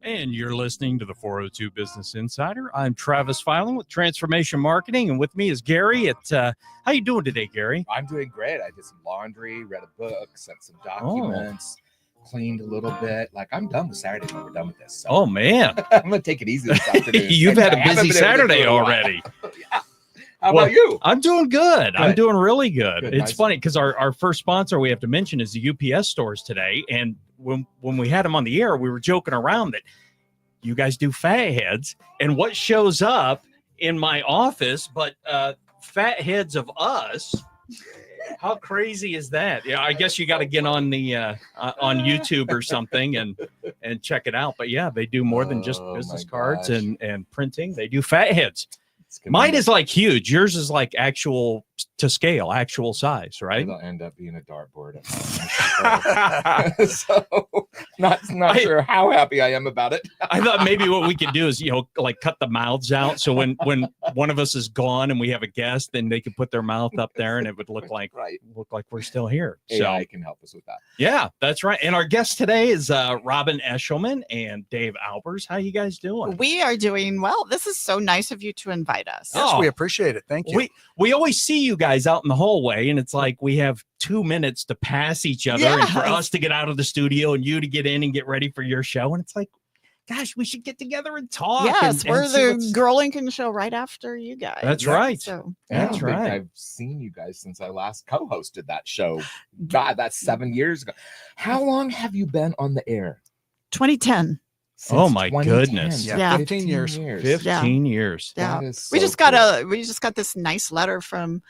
And you're listening to the 402 Business Insider. I'm Travis Filan with Transformation Marketing, and with me is Gary. How you doing today, Gary? I'm doing great. I did some laundry, read a book, sent some documents, cleaned a little bit. Like, I'm done with Saturday when we're done with this. So Oh, man. I'm going to take it easy this afternoon. You've had a busy Saturday already. Yeah. How about you? I'm doing good. I'm doing really good. It's nice. funny because our first sponsor we have to mention is the UPS stores today. And when we had them on the air, we were joking around that you guys do fat heads. And what shows up in my office but fat heads of us. How crazy is that? Yeah, I guess you got to get on the on YouTube or something and check it out. But yeah, they do more than just business cards and printing. They do fat heads. Mine is like huge. Yours is like actual to scale, actual size, right? It'll end up being a dartboard at home. So not sure how happy I am about it. I thought maybe what we could do is, like cut the mouths out. So when one of us is gone and we have a guest, then they could put their mouth up there and it would look like we're still here. AI can help us with that. Yeah, that's right. And our guest today is Robin Eschliman and Dave Albers. How you guys doing? We are doing well. This is so nice of you to invite us. Yes, we appreciate it. Thank you. We always see you guys out in the hallway, and it's like we have 2 minutes to pass each other and for us to get out of the studio and you to get in and get ready for your show. And it's like, gosh, we should get together and talk. Yes, we're the Girl Lincoln show right after you guys. That's right. So that's right. I've seen you guys since I last co-hosted that show. God, that's 7 years ago. How long have you been on the air? 2010. Oh my goodness. Yeah. 15 years. 15 years. Yeah. So we just got this nice letter from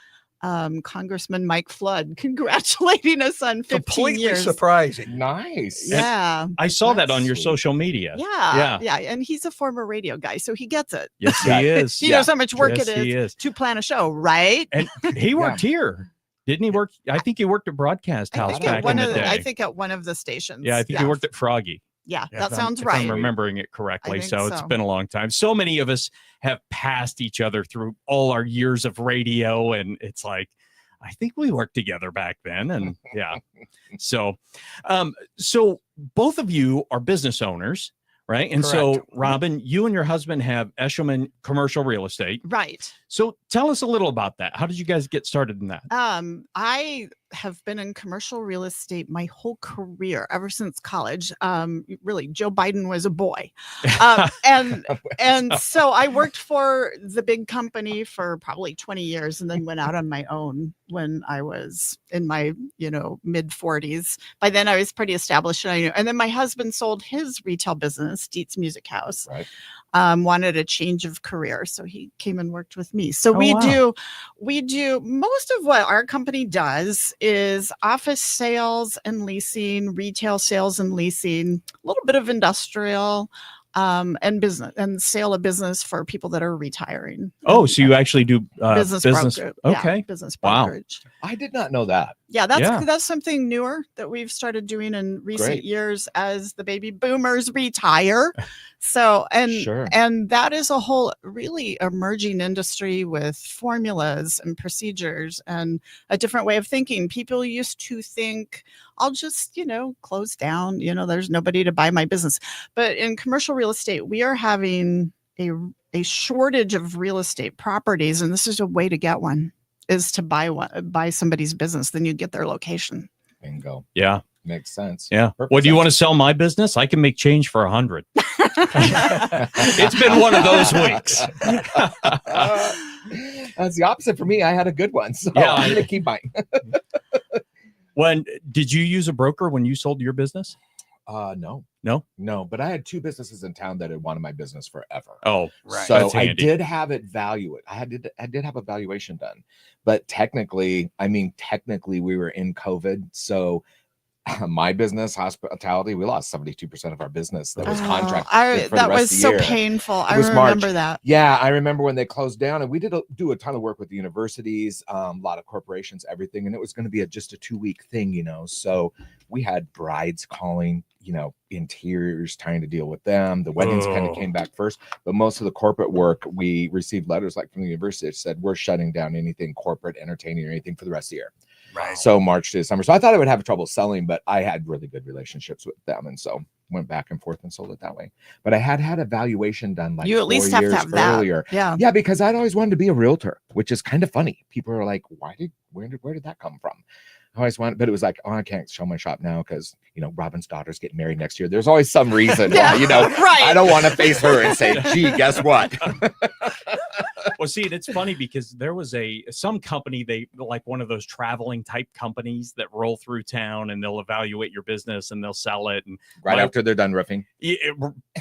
Congressman Mike Flood congratulating us on 15 Completely years. surprising. Nice. Yeah. I saw that on your sweet. social media. Yeah. And he's a former radio guy, so he gets it. Yes, he is. He knows how much work Yes, it he is is. to plan a show, right? And he worked here. Didn't he work? I think he worked at Broadcast House back in the day. I think at one of the stations. Yeah, I think he worked at Froggy. Yeah, that sounds if right. I'm remembering it correctly. think So it's so. been a long time. So many of us have passed each other through all our years of radio. And it's like, I think we worked together back then. And yeah. So both of you are business owners, right? And so, Correct. Robin, you and your husband have Eschliman Commercial Real Estate. Right. So tell us a little about that. How did you guys get started in that? I have been in commercial real estate my whole career, ever since college. Really, Joe Biden was a boy. And so I worked for the big company for probably 20 years and then went out on my own when I was in my, mid 40s. By then I was pretty established. And then my husband sold his retail business, Dietz Music House. Right. Wanted a change of career. So he came and worked with me. So we do most of what our company does is office sales and leasing, retail sales and leasing, a little bit of industrial, and business and sale of business for people that are retiring. Oh, so you actually do business. Okay. Yeah, business brokerage. I did not know that. Yeah, that's something newer that we've started doing in recent years as the baby boomers retire. So, and that is a whole really emerging industry with formulas and procedures and a different way of thinking. People used to think, I'll just, close down, there's nobody to buy my business. But in commercial real estate, we are having a shortage of real estate properties. And this is a way to get one, is to buy somebody's business. Then you get their location. Bingo. Yeah. Makes sense. Yeah. Perfect What do you sense. want to sell my business? I can make change for 100. It's been one of those weeks. That's the opposite for me. I had a good one. So Yeah. I'm going to keep mine. When did you use a broker when you sold your business? No. But I had 2 businesses in town that had wanted my business forever. Oh, Right. So That's I handy. did have it valued. I did have a valuation done, but technically we were in COVID. So my business, hospitality, we lost 72% of our business that was contracted for that the rest was of the so year. painful. I was remember March. that. Yeah, I remember when they closed down, and we did do a ton of work with the universities, a lot of corporations, everything, and it was going to be just a 2-week thing, So we had brides calling, interiors, trying to deal with them. The weddings kind of came back first, but most of the corporate work, we received letters like from the university that said we're shutting down anything corporate, entertaining, or anything for the rest of the year. Right. So March to December. So I thought I would have trouble selling, but I had really good relationships with them, and so went back and forth and sold it that way. But I had a valuation done like you at least have to have earlier. that. Yeah, because I'd always wanted to be a realtor, which is kind of funny. People are like, where did that come from? I always wanted, but it was like, oh, I can't show my shop now because, you know, Robin's daughter's getting married next year. There's always some reason why, you know, right. I don't want to face her and say, gee, guess what? Well, see, it's funny because there was some company, they like one of those traveling type companies that roll through town and they'll evaluate your business and they'll sell it. And after they're done roofing.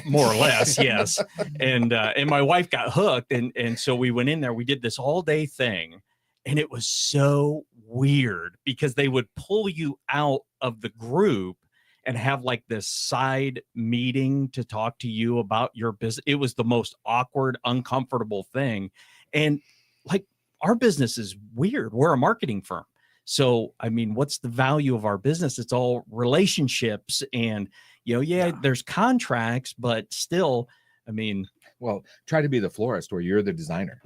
More or less, yes. And my wife got hooked. And so we went in there, we did this all day thing. And it was so weird because they would pull you out of the group and have like this side meeting to talk to you about your business. It was the most awkward, uncomfortable thing. And like our business is weird. We're a marketing firm. So, I mean, what's the value of our business? It's all relationships and, you know, there's contracts, but still, I mean, well, try to be the florist where you're the designer.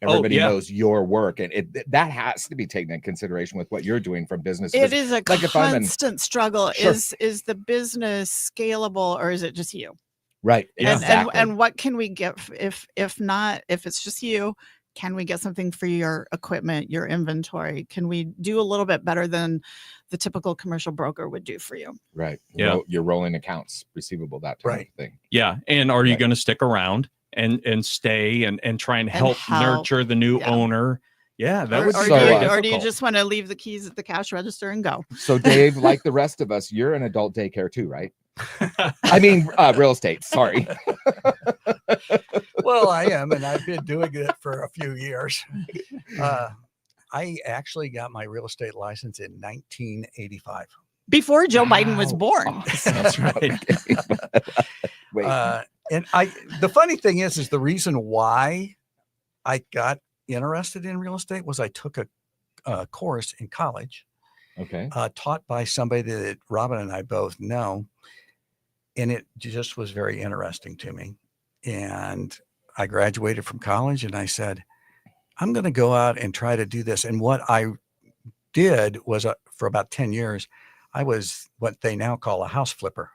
Everybody knows your work, and that has to be taken in consideration with what you're doing from business. It is a constant struggle. Sure. Is the business scalable, or is it just you? Right. Exactly. And what can we get if it's just you? Can we get something for your equipment, your inventory? Can we do a little bit better than the typical commercial broker would do for you? Right. Yeah. You're rolling accounts receivable, that type of thing. Yeah. And are you going to stick around and stay and try and help nurture the new owner? Yeah, that would be or do you just want to leave the keys at the cash register and go? So Dave, like the rest of us, you're in adult daycare too, right? I mean, real estate. Sorry. Well, I am, and I've been doing it for a few years. I actually got my real estate license in 1985. Before Joe Biden was born. That's right. Wait. And the funny thing is the reason why I got interested in real estate was I took a course in college, taught by somebody that Robin and I both know, and it just was very interesting to me. And I graduated from college, and I said, I'm going to go out and try to do this. And what I did was for about 10 years, I was what they now call a house flipper.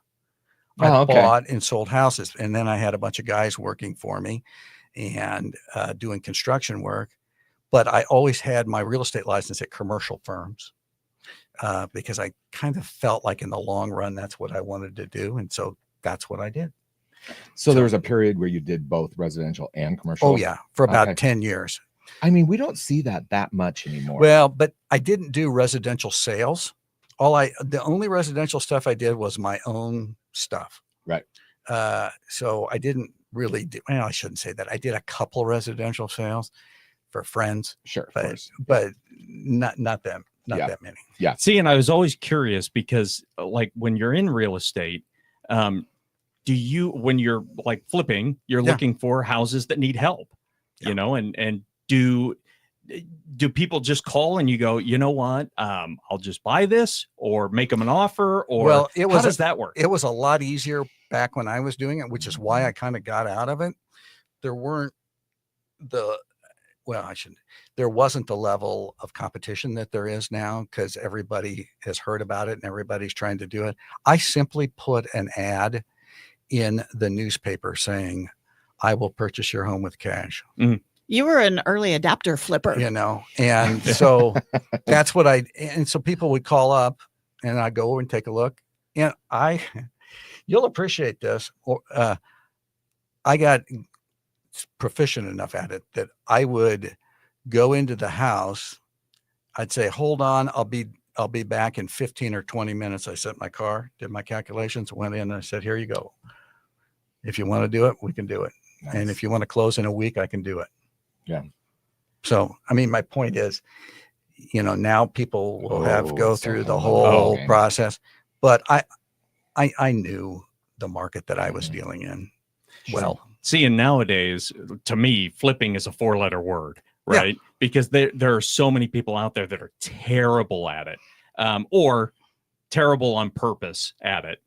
I bought and sold houses. And then I had a bunch of guys working for me and doing construction work. But I always had my real estate license at commercial firms because I kind of felt like in the long run, that's what I wanted to do. And so that's what I did. So there was a period where you did both residential and commercial? Oh, yeah, for about 10 years. I mean, we don't see that much anymore. Well, but I didn't do residential sales. The only residential stuff I did was my own stuff. Right. So I didn't really I shouldn't say that. I did a couple residential sales for friends. Sure. Of course. But not them. Not that many. Yeah. See, and I was always curious because like when you're in real estate, when you're like flipping, you're looking for houses that need help, you know, and do people just call and you go, you know what, I'll just buy this or make them an offer, or how does that work? It was a lot easier back when I was doing it, which is why I kind of got out of it. There wasn't the level of competition that there is now because everybody has heard about it and everybody's trying to do it. I simply put an ad in the newspaper saying, I will purchase your home with cash. Mm-hmm. You were an early adapter flipper, you know, and so that's what and so people would call up and I'd go over and take a look, and you'll appreciate this. I got proficient enough at it that I would go into the house. I'd say, hold on, I'll be back in 15 or 20 minutes. I set my car, did my calculations, went in, and I said, here you go. If you want to do it, we can do it. Nice. And if you want to close in a week, I can do it. Yeah. So, I mean, my point is, you know, now people will go through the whole process, but I knew the market that I was dealing in well. See, and nowadays, to me, flipping is a 4-letter word, right? Yeah. Because there are so many people out there that are terrible at it, or terrible on purpose at it.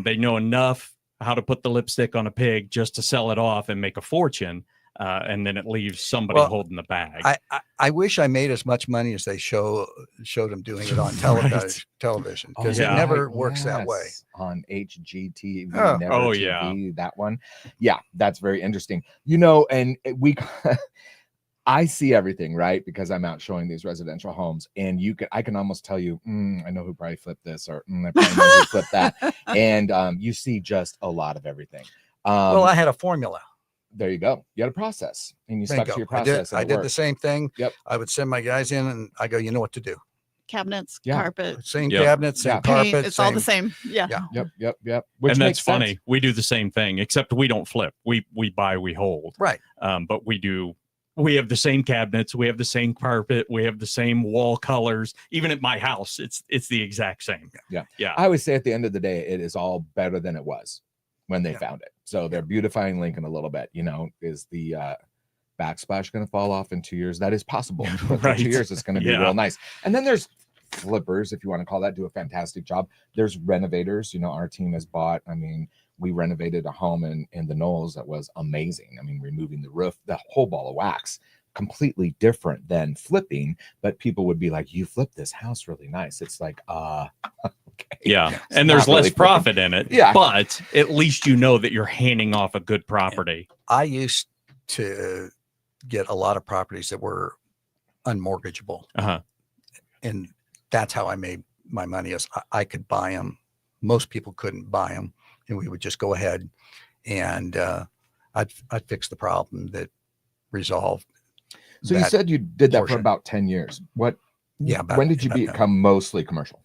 They know enough how to put the lipstick on a pig just to sell it off and make a fortune. and then it leaves somebody holding the bag. I wish I made as much money as they showed them doing it on television, because it never works that way. On HGTV, Never TV, that one. Yeah, that's very interesting. You know, and I see everything, right? Because I'm out showing these residential homes, and I can almost tell you, I know who probably flipped this, or I probably know who flipped that. And you see just a lot of everything. Well, I had a formula. There you go. You had a process, and you stuck to your process. I did the same thing. Yep. I would send my guys in, and I go, you know what to do. Cabinets, carpet, same cabinets, same carpet. It's all the same. Yeah. Yep. And that's funny. We do the same thing, except we don't flip. We buy, we hold. Right. But we have the same cabinets, we have the same carpet, we have the same wall colors. Even at my house, it's the exact same. Yeah. I always say at the end of the day, it is all better than it was when they found it. So they're beautifying Lincoln a little bit. You know, is the backsplash going to fall off in 2 years? That is possible. But in 2 years, it's going to be real nice. And then there's flippers, if you want to call that, do a fantastic job. There's renovators. You know, our team has bought, we renovated a home in the Knolls that was amazing. Removing the roof, the whole ball of wax, completely different than flipping. But people would be like, you flipped this house really nice. It's like, okay. Yeah. And there's less profit in it. Yeah. But at least you know that you're handing off a good property. I used to get a lot of properties that were unmortgageable. And that's how I made my money. Is I could buy them. Most people couldn't buy them. And we would just go ahead and I'd fix the problem that resolved. So you said you did that for about 10 years. What? Yeah. When did you become mostly commercial?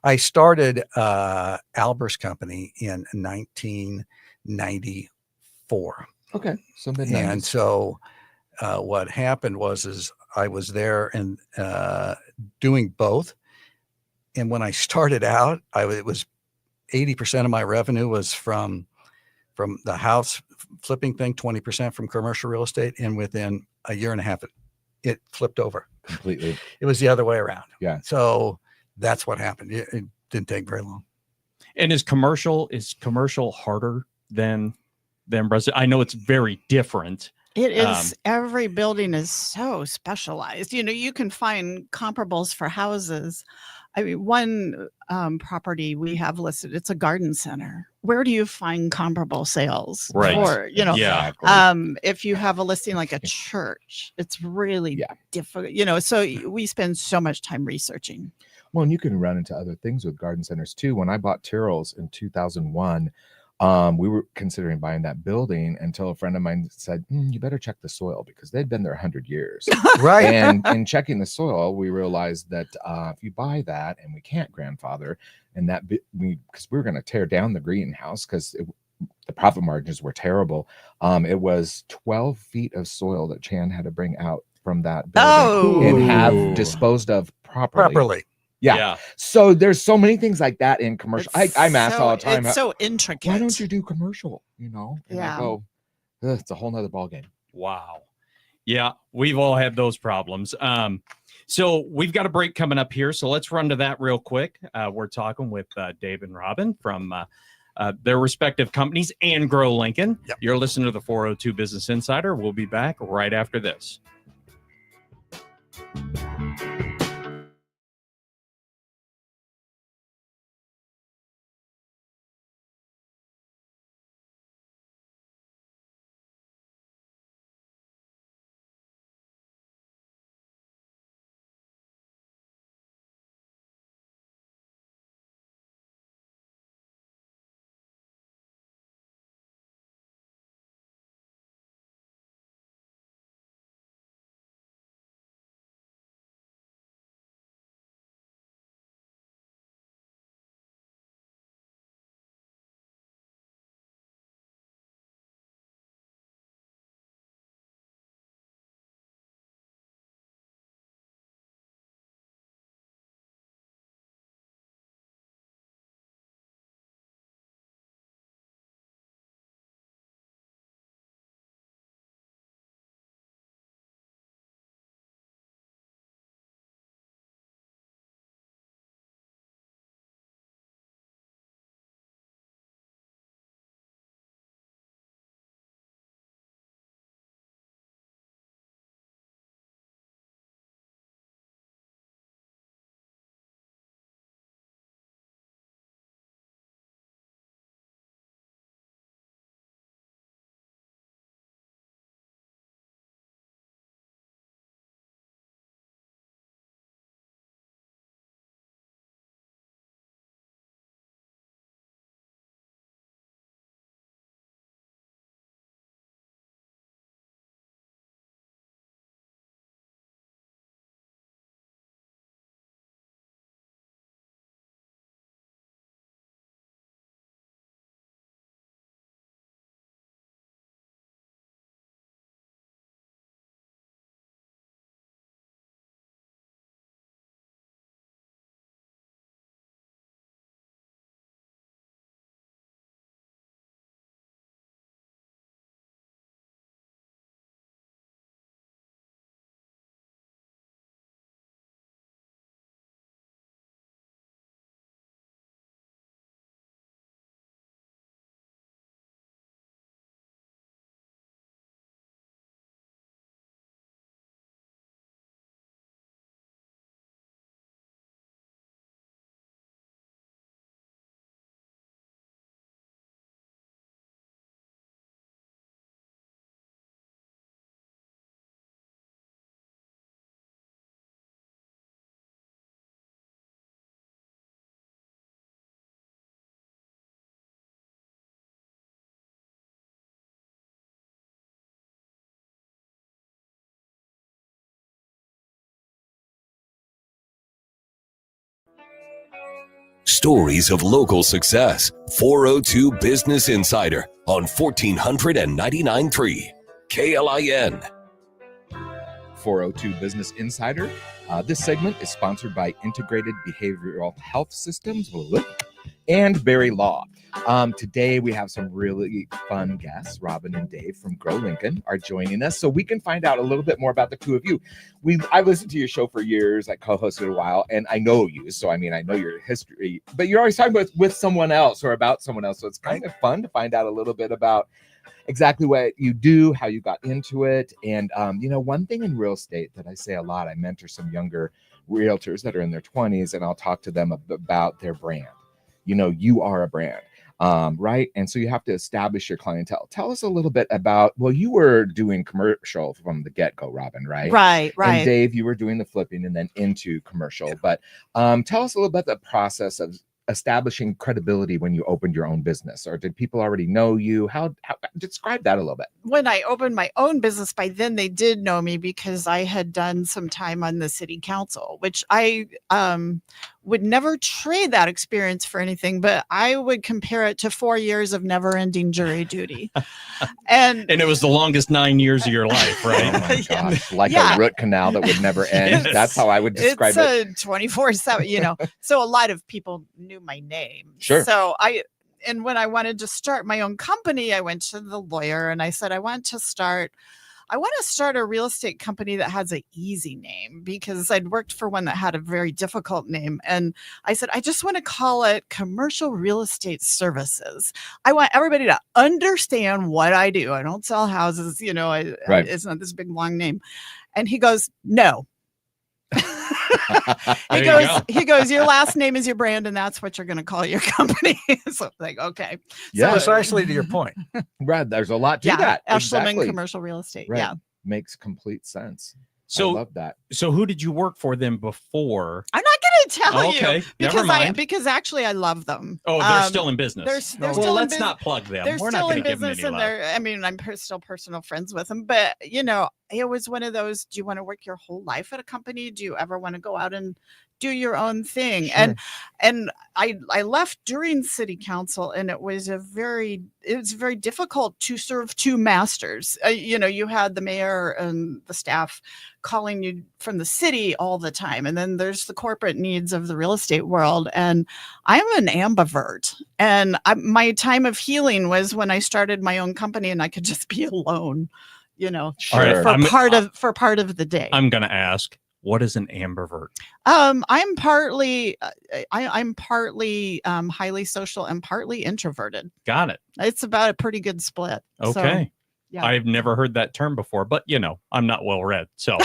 I started Albers company in 1994. Okay. So mid-90s. And so what happened was I was there and doing both. And when I started out, it was 80% of my revenue was from the house flipping thing, 20% from commercial real estate. And within a year and a half, it flipped over completely. It was the other way around. Yeah. So that's what happened. It didn't take very long. And is commercial harder than residential? I know it's very different. It is. Every building is so specialized. You know, you can find comparables for houses. One property we have listed, it's a garden center. Where do you find comparable sales? Right. Or, Exactly. if you have a listing like a church, it's really difficult, so we spend so much time researching. Well, and you can run into other things with garden centers too. When I bought Tyrrell's in 2001, we were considering buying that building until a friend of mine said, you better check the soil, because they'd been there 100 years. Right. And in checking the soil, we realized that if you buy that, and we can't grandfather, and that because we were going to tear down the greenhouse because the profit margins were terrible. It was 12 feet of soil that Chan had to bring out from that building and have disposed of properly. Yeah. So there's so many things like that in commercial. I'm asked all the time. It's so intricate. Why don't you do commercial? And I go, it's a whole nother ballgame. Wow. Yeah, we've all had those problems. So we've got a break coming up here. So let's run to that real quick. We're talking with Dave and Robin from their respective companies and Grow Lincoln. Yep. You're listening to the 402 Business Insider. We'll be back right after this. Stories of local success. 402 Business Insider on 1499.3 KLIN. 402 Business Insider. This segment is sponsored by Integrated Behavioral Health Systems and Berry Law. Today we have some really fun guests. Robin and Dave from Grow Lincoln are joining us, so we can find out a little bit more about the two of you. I listened to your show for years. I co-hosted a while, and I know you. So I mean, I know your history, but you're always talking with someone else or about someone else. So it's kind of fun to find out a little bit about exactly what you do, how you got into it. And one thing in real estate that I say a lot, I mentor some younger realtors that are in their 20s, and I'll talk to them about their brand. You are a brand, right? And so you have to establish your clientele. Tell us a little bit about, you were doing commercial from the get-go, Robin, right? Right. And Dave, you were doing the flipping and then into commercial. But tell us a little bit the process of establishing credibility when you opened your own business, or did people already know you? How describe that a little bit. When I opened my own business, by then they did know me because I had done some time on the city council, which I would never trade that experience for anything, but I would compare it to 4 years of never ending jury duty. And it was the longest 9 years of your life, right? Oh my gosh, like a root canal that would never end. That's how I would describe it. It's 24/7, So a lot of people knew my name. Sure. So and when I wanted to start my own company, I went to the lawyer and I said, I want to start a real estate company that has an easy name, because I'd worked for one that had a very difficult name. And I said, I just want to call it Commercial Real Estate Services. I want everybody to understand what I do. I don't sell houses, Right. It's not this big long name. And he goes, no. He goes, your last name is your brand, and that's what you're going to call your company. So like, okay. Yeah. So, Precisely to your point. Right. There's a lot to that. Eschliman Exactly. Commercial Real Estate. Right. Yeah. Makes complete sense. So I love that. So who did you work for then before? I'm not going to tell Okay, you never mind. because actually I love them. Oh, they're still in business. They're well, still in let's business. not plug them. They're We're still not going in to give them business, any and love. I'm still personal friends with them. But it was one of those. Do you want to work your whole life at a company? Do you ever want to go out and do your own thing? Sure. And I left during city council, and it was very difficult to serve two masters. You had the mayor and the staff calling you from the city all the time, and then there's the corporate needs of the real estate world. And I'm an ambivert, and my time of healing was when I started my own company and I could just be alone, Sure. for part of the day. I'm going to ask, what is an ambivert? I'm partly highly social and partly introverted. Got it. It's about a pretty good split. Okay. So, yeah. I've never heard that term before, but I'm not well read. So,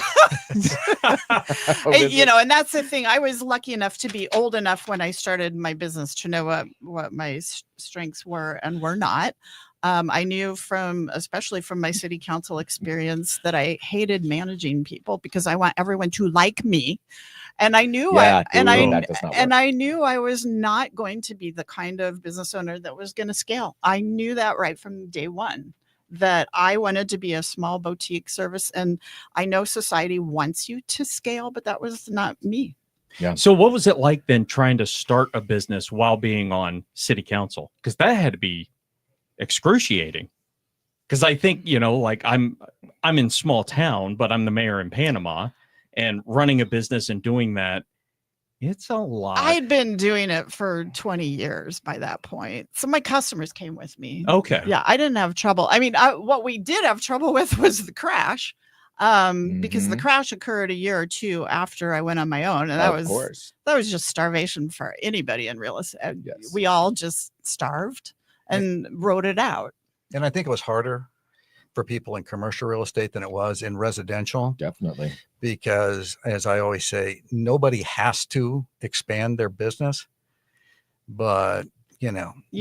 and that's the thing. I was lucky enough to be old enough when I started my business to know what my strengths were and were not. I knew especially from my city council experience, that I hated managing people because I want everyone to like me. And I knew I knew I was not going to be the kind of business owner that was going to scale. I knew that right from day one, that I wanted to be a small boutique service. And I know society wants you to scale, but that was not me. Yeah. So what was it like then trying to start a business while being on city council? Because that had to be excruciating. Because I think, I'm in small town, but I'm the mayor in Panama, and running a business and doing that, it's a lot. I'd been doing it for 20 years by that point. So my customers came with me. Okay. Yeah, I didn't have trouble. I mean, what we did have trouble with was the crash. Because the crash occurred a year or two after I went on my own. And that was just starvation for anybody in real estate. Yes. We all just starved and wrote it out. And I think it was harder for people in commercial real estate than it was in residential. Definitely. Because, as I always say, nobody has to expand their business. But, you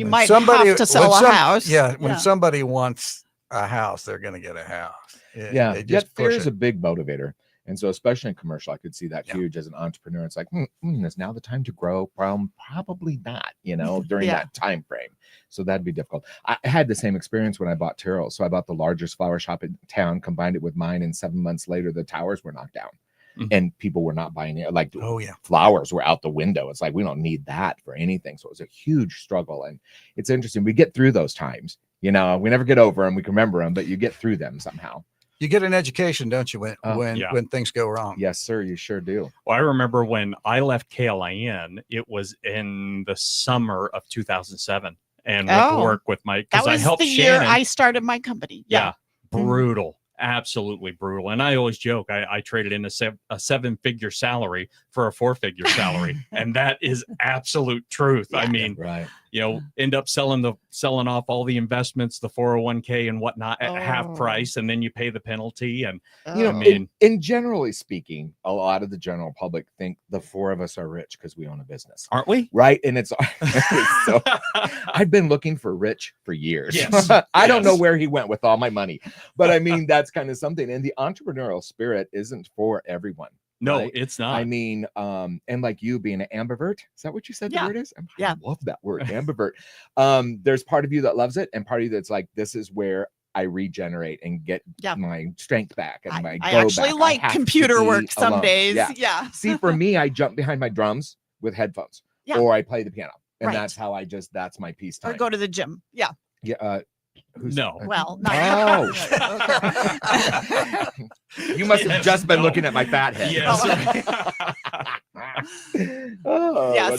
might have to sell a house. Yeah. When somebody wants a house, they're going to get a house. Yet fear is a big motivator. And so, especially in commercial, I could see that huge as an entrepreneur. It's like, is now the time to grow? Probably not, during that time frame. So that'd be difficult. I had the same experience when I bought Terrell. So I bought the largest flower shop in town, combined it with mine, and 7 months later, the towers were knocked down. and people were not buying it. Like, oh yeah, flowers were out the window. It's like, we don't need that for anything. So it was a huge struggle. And it's interesting. We get through those times, we never get over them. We can remember them, but you get through them somehow. You get an education, don't you, when things go wrong? Yes, sir. You sure do. Well, I remember when I left KLIN, it was in the summer of 2007, and went to work with because I helped Shannon. Year I started my company. Yeah, brutal, absolutely brutal. And I always joke I traded in a 7-figure salary for a 4-figure salary, and that is absolute truth. I mean, right. End up selling off all the investments, the 401k and whatnot at half price, and then you pay the penalty. And in generally speaking, a lot of the general public think the four of us are rich because we own a business, aren't we? Right? And it's so. I've been looking for rich for years. Yes. I don't know where he went with all my money, but I mean that's kind of something. And the entrepreneurial spirit isn't for everyone. No, right? It's not. I mean, and like you being an ambivert, is that what you said the word is? I love that word, ambivert. There's part of you that loves it, and part of you that's like, this is where I regenerate and get my strength back. And I actually like computer work some alone. days. Yeah. See, for me, I jump behind my drums with headphones, or I play the piano, and that's how that's my peace time. Or go to the gym. Yeah. Yeah. Well, not you must have just been looking at my fat head. Yes.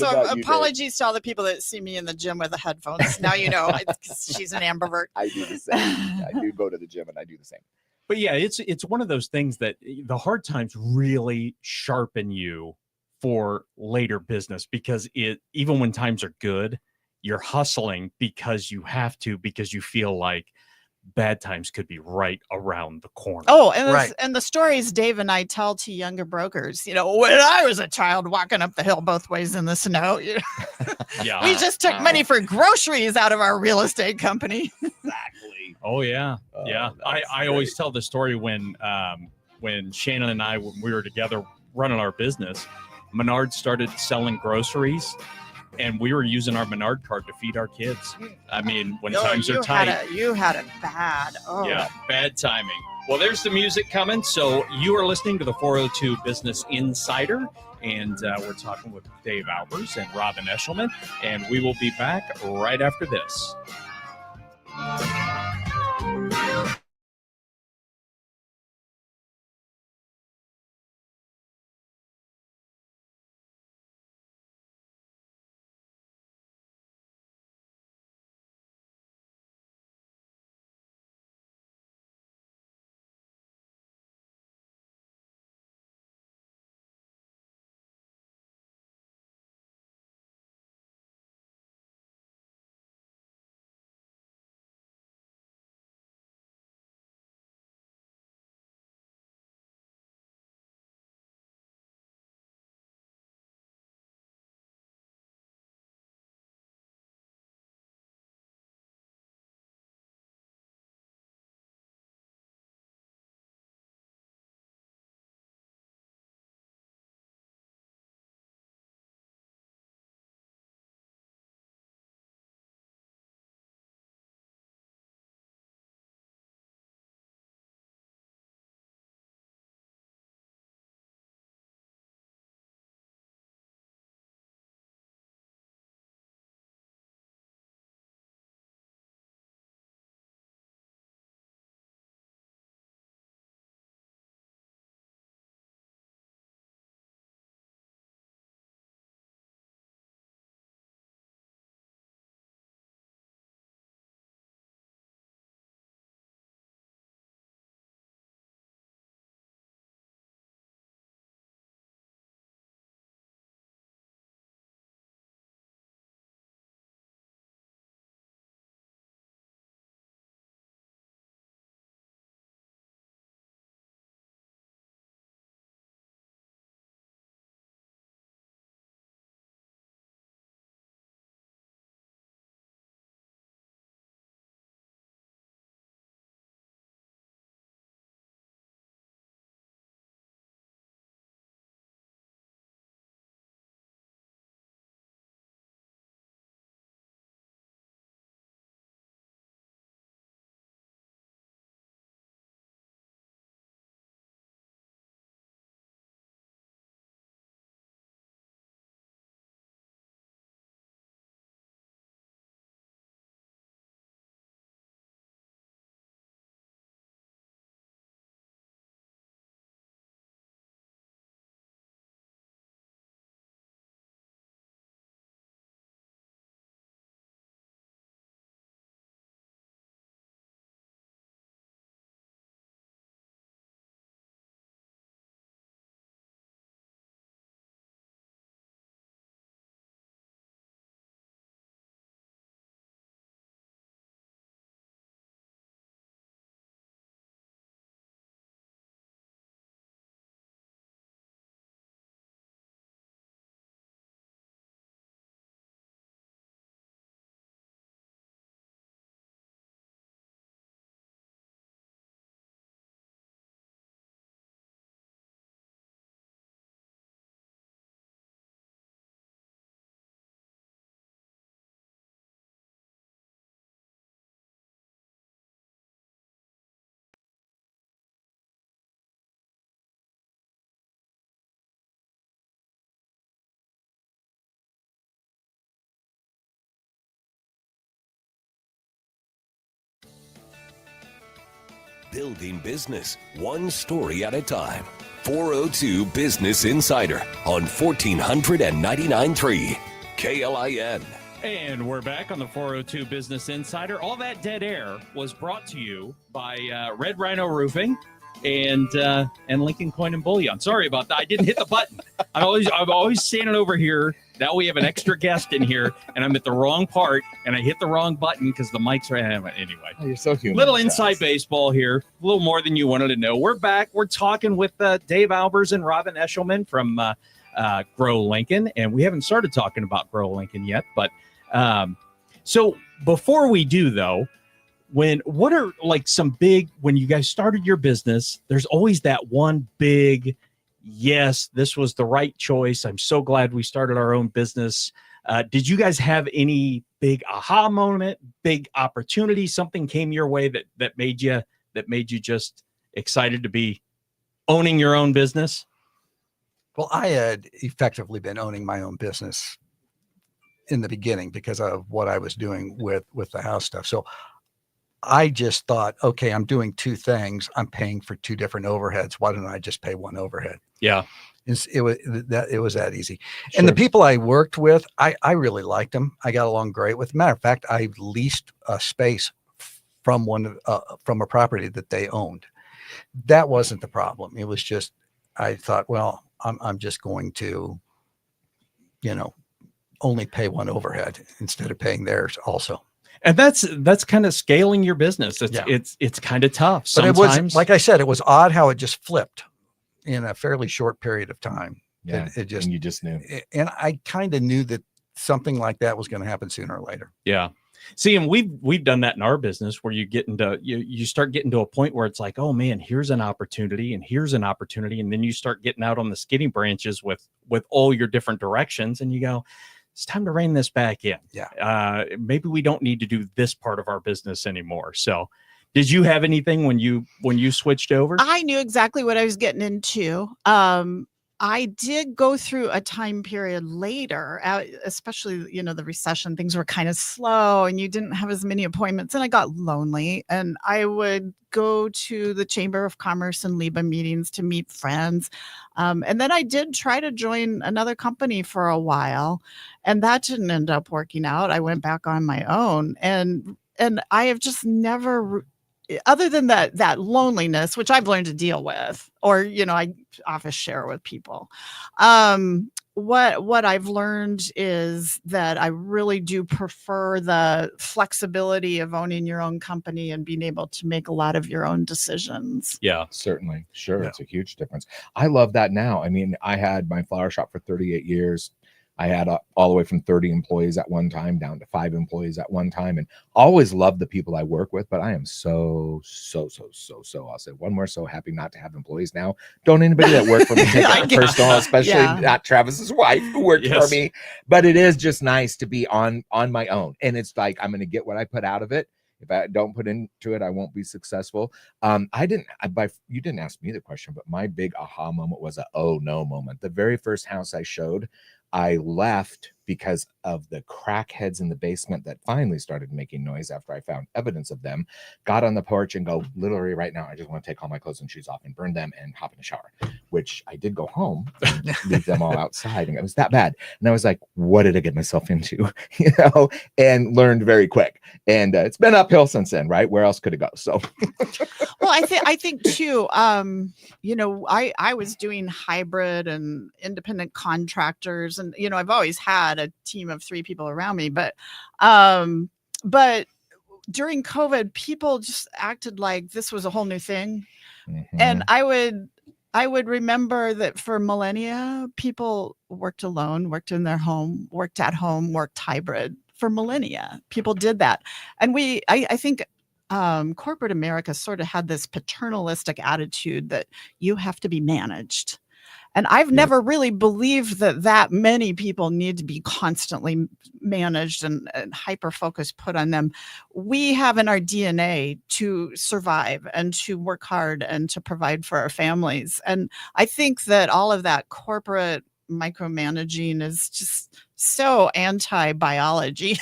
So apologies to all the people that see me in the gym with the headphones. Now you know she's an ambivert. I do the same. I do go to the gym and I do the same. But yeah, it's one of those things that the hard times really sharpen you for later business, because even when times are good, you're hustling because you have to, because you feel like bad times could be right around the corner. Oh, and the stories Dave and I tell to younger brokers, when I was a child walking up the hill both ways in the snow, yeah, we just took money for groceries out of our real estate company. Exactly. Oh yeah. Yeah. I always tell the story when Shannon and I, when we were together running our business, Menard started selling groceries, and we were using our Menard card to feed our kids. I mean, when times are tight. You had it bad. Oh. Yeah, bad timing. Well, there's the music coming. So you are listening to the 402 Business Insider, and we're talking with Dave Albers and Robin Eschliman, and we will be back right after this. Building business, one story at a time. 402 Business Insider on 1499.3 KLIN. And we're back on the 402 Business Insider. All that dead air was brought to you by Red Rhino Roofing and Lincoln Coin and Bullion. Sorry about that. I didn't hit the button. I'm always standing over here. Now we have an extra guest in here, and I'm at the wrong part, and I hit the wrong button because the mic's right. Anyway, you're so human. Little inside baseball here. A little more than you wanted to know. We're back. We're talking with Dave Albers and Robin Eschliman from Grow Lincoln, and we haven't started talking about Grow Lincoln yet. But so before we do, though, what are like some big, when you guys started your business, there's always that one big, yes, this was the right choice. I'm so glad we started our own business. Did you guys have any big aha moment, big opportunity, something came your way that made you just excited to be owning your own business? Well, I had effectively been owning my own business in the beginning because of what I was doing with the house stuff. So I just thought, okay, I'm doing two things. I'm paying for two different overheads. Why don't I just pay one overhead? Yeah. It was that easy. Sure. And the people I worked with, I really liked them. I got along great with. Matter of fact, I leased a space from a property that they owned. That wasn't the problem. It was just, I thought, well, I'm just going to, only pay one overhead instead of paying theirs also. And that's kind of scaling your business. It's kind of tough. Sometimes. But it was, like I said, it was odd how it just flipped in a fairly short period of time. Yeah, it just, and you just knew. And I kind of knew that something like that was going to happen sooner or later. Yeah. See, and we've done that in our business where you get into you start getting to a point where it's like, oh man, here's an opportunity and here's an opportunity, and then you start getting out on the skinny branches with all your different directions, and you go, it's time to rein this back in. Yeah. Maybe we don't need to do this part of our business anymore. So did you have anything when you switched over? I knew exactly what I was getting into. I did go through a time period later, especially, the recession, things were kind of slow and you didn't have as many appointments, and I got lonely, and I would go to the Chamber of Commerce and LIBA meetings to meet friends. And then I did try to join another company for a while, and that didn't end up working out. I went back on my own, and I have just never, other than that loneliness, which I've learned to deal with, or, I often share with people. What I've learned is that I really do prefer the flexibility of owning your own company and being able to make a lot of your own decisions. Yeah, certainly. Sure. Yeah. It's a huge difference. I love that now. I mean, I had my flower shop for 38 years. I had all the way from 30 employees at one time down to 5 employees at one time, and always loved the people I work with. But I am so, I'll say one more, so happy not to have employees now. Don't anybody that work for me take it personal, especially not Travis's wife who worked for me. But it is just nice to be on my own. And it's like, I'm going to get what I put out of it. If I don't put into it, I won't be successful. You didn't ask me the question, but my big aha moment was oh no moment. The very first house I showed, I left because of the crackheads in the basement that finally started making noise after I found evidence of them. Got on the porch and go, literally right now, I just want to take all my clothes and shoes off and burn them and hop in the shower, which I did go home and leave them all outside. And it was that bad. And I was like, what did I get myself into? And learned very quick. And it's been uphill since then, right? Where else could it go? So, well, I think too, I was doing hybrid and independent contractors, and, I've always had a team of 3 people around me, but during COVID, people just acted like this was a whole new thing. Mm-hmm. And I would remember that for millennia, people worked alone, worked in their home, worked at home, worked hybrid. For millennia, people did that. And I think corporate America sort of had this paternalistic attitude that you have to be managed. And I've never really believed that many people need to be constantly managed and hyper-focus put on them. We have in our DNA to survive and to work hard and to provide for our families. And I think that all of that corporate micromanaging is just so anti-biology.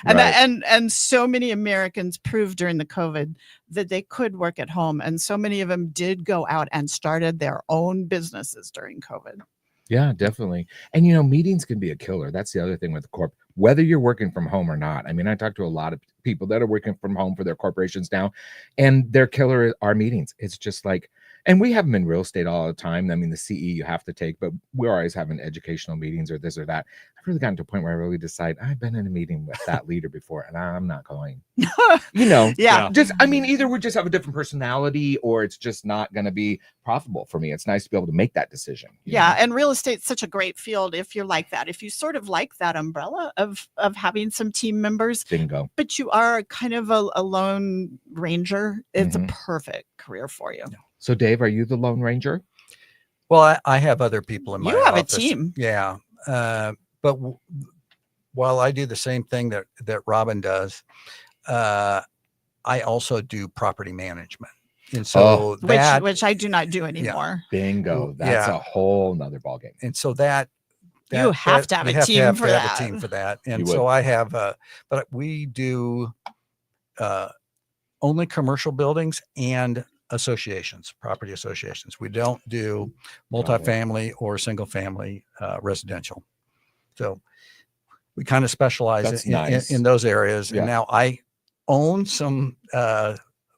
And so many Americans proved during the COVID that they could work at home. And so many of them did go out and started their own businesses during COVID. Yeah, definitely. And, meetings can be a killer. That's the other thing with the corp, whether you're working from home or not. I mean, I talk to a lot of people that are working from home for their corporations now, and their killer are meetings. It's just like, and we have them in real estate all the time. I mean, the CE you have to take, but we're always having educational meetings or this or that. I've really gotten to a point where I really decide I've been in a meeting with that leader before and I'm not going. Yeah. Just, I mean, either we just have a different personality or it's just not going to be profitable for me. It's nice to be able to make that decision. Yeah. And real estate's such a great field if you're like that. If you sort of like that umbrella of having some team members, bingo. But you are kind of a lone ranger, it's a perfect career for you. Yeah. So, Dave, are you the Lone Ranger? Well, I have other people in my office. You have a team. Yeah. But while I do the same thing that Robin does, I also do property management. And so which I do not do anymore. Yeah. Bingo. That's a whole nother ballgame. And so that you have to have a team for that. Have a team for that. And so I have, but we do only commercial buildings and associations, property associations. We don't do multifamily or single family residential. So we kind of specialize in those areas. Yeah. And now I own some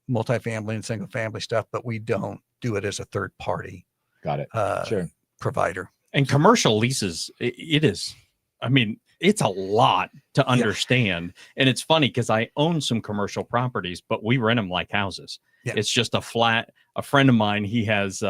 multifamily and single family stuff, but we don't do it as a third party. Got it. Sure. Provider. And commercial leases, it is, I mean, it's a lot to understand. Yeah. And it's funny because I own some commercial properties, but we rent them like houses. Yeah. It's just a friend of mine, he has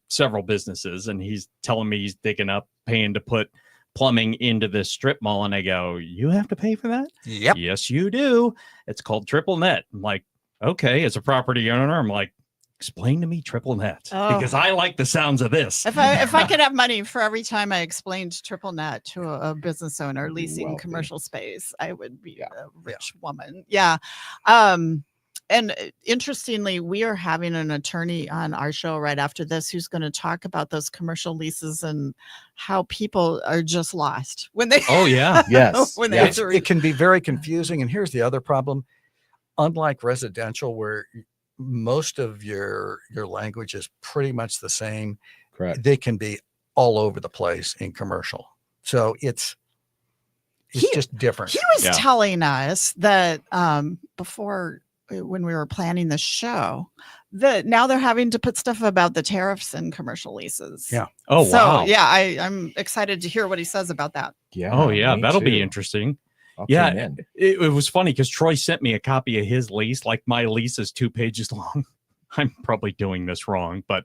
several businesses and he's telling me he's digging up, paying to put plumbing into this strip mall. And I go, you have to pay for that? Yep. Yes, you do. It's called triple net. I'm like, okay, as a property owner, I'm like, explain to me triple net because I like the sounds of this. If I could have money for every time I explained triple net to a business owner leasing commercial space, I would be a rich woman. Yeah. And interestingly, we are having an attorney on our show right after this who's going to talk about those commercial leases and how people are just lost when they. Oh yeah, yes. When yes. It can be very confusing. And here's the other problem: unlike residential, where most of your language is pretty much the same, correct? They can be all over the place in commercial, so it's just different. He was telling us that before. When we were planning the show, that now they're having to put stuff about the tariffs in commercial leases. Yeah. Oh, so, wow. Yeah, I'm excited to hear what he says about that. Yeah. Oh, yeah. That'll be interesting. It was funny because Troy sent me a copy of his lease. Like my lease is 2 pages long. I'm probably doing this wrong, but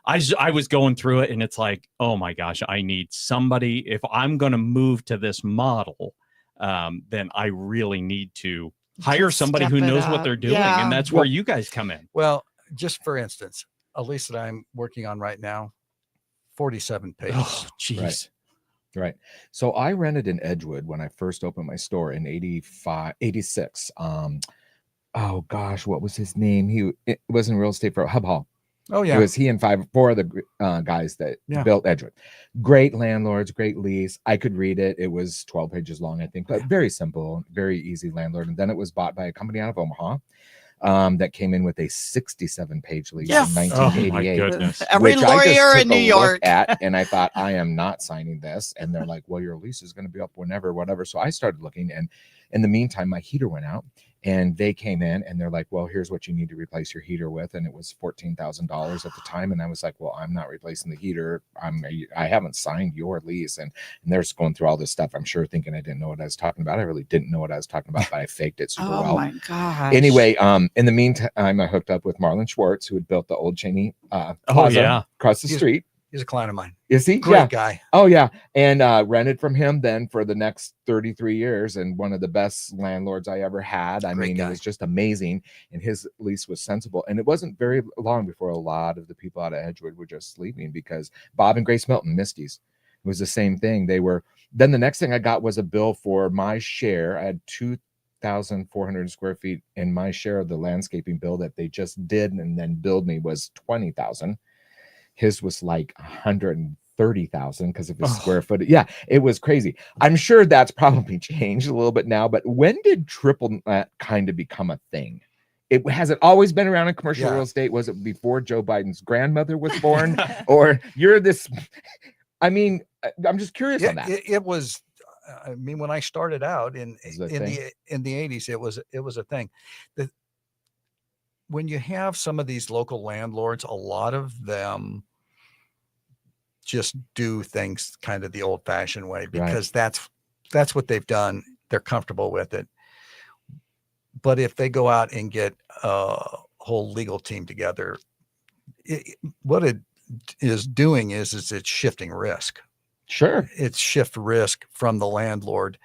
I was going through it and it's like, oh my gosh, I need somebody. If I'm going to move to this model, then I really need to hire somebody who knows what they're doing. And that's where you guys come in. Well, just for instance, a lease that I'm working on right now, 47 pages. Oh, geez. Right. So I rented in Edgewood when I first opened my store in 86. Oh gosh, what was his name? It was in real estate for Hub Hall. Oh yeah. It was he and four of the guys that built Edgewood. Great landlords, great lease. I could read it. It was 12 pages long, I think, but very simple, very easy landlord. And then it was bought by a company out of Omaha that came in with a 67-page lease in 1988. Oh my goodness. Every lawyer in New York. And I thought, I am not signing this. And they're like, well, your lease is going to be up whenever, whatever. So I started looking, and in the meantime, my heater went out. And they came in and they're like, well, here's what you need to replace your heater with. And it was $14,000 at the time. And I was like, well, I'm not replacing the heater. I haven't signed your lease. And they're just going through all this stuff, I'm sure, thinking I didn't know what I was talking about. I really didn't know what I was talking about, but I faked it super well. Oh my gosh. Anyway, in the meantime, I hooked up with Marlon Schwartz, who had built the old Cheney Plaza across the street. He's a client of mine. Is he? Great guy. Oh, yeah. And rented from him then for the next 33 years. And one of the best landlords I ever had. It was just amazing. And his lease was sensible. And it wasn't very long before a lot of the people out of Edgewood were just leaving, because Bob and Grace Milton, Misty's, it was the same thing. Then the next thing I got was a bill for my share. I had 2,400 square feet, and my share of the landscaping bill that they just did and then billed me was $20,000. His was like $150,000 30,000 because of his square foot. Yeah, it was crazy. I'm sure that's probably changed a little bit now, but when did triple net kind of become a thing? Has it always been around in commercial real estate? Was it before Joe Biden's grandmother was born? Or you're this? I mean, I'm just curious on that. It was. I mean, when I started out in the 80s, it was a thing. When you have some of these local landlords, a lot of them just do things kind of the old-fashioned way because that's what they've done. They're comfortable with it. But if they go out and get a whole legal team together, what it is doing is it's shifting risk. Sure. It's shift risk from the landlord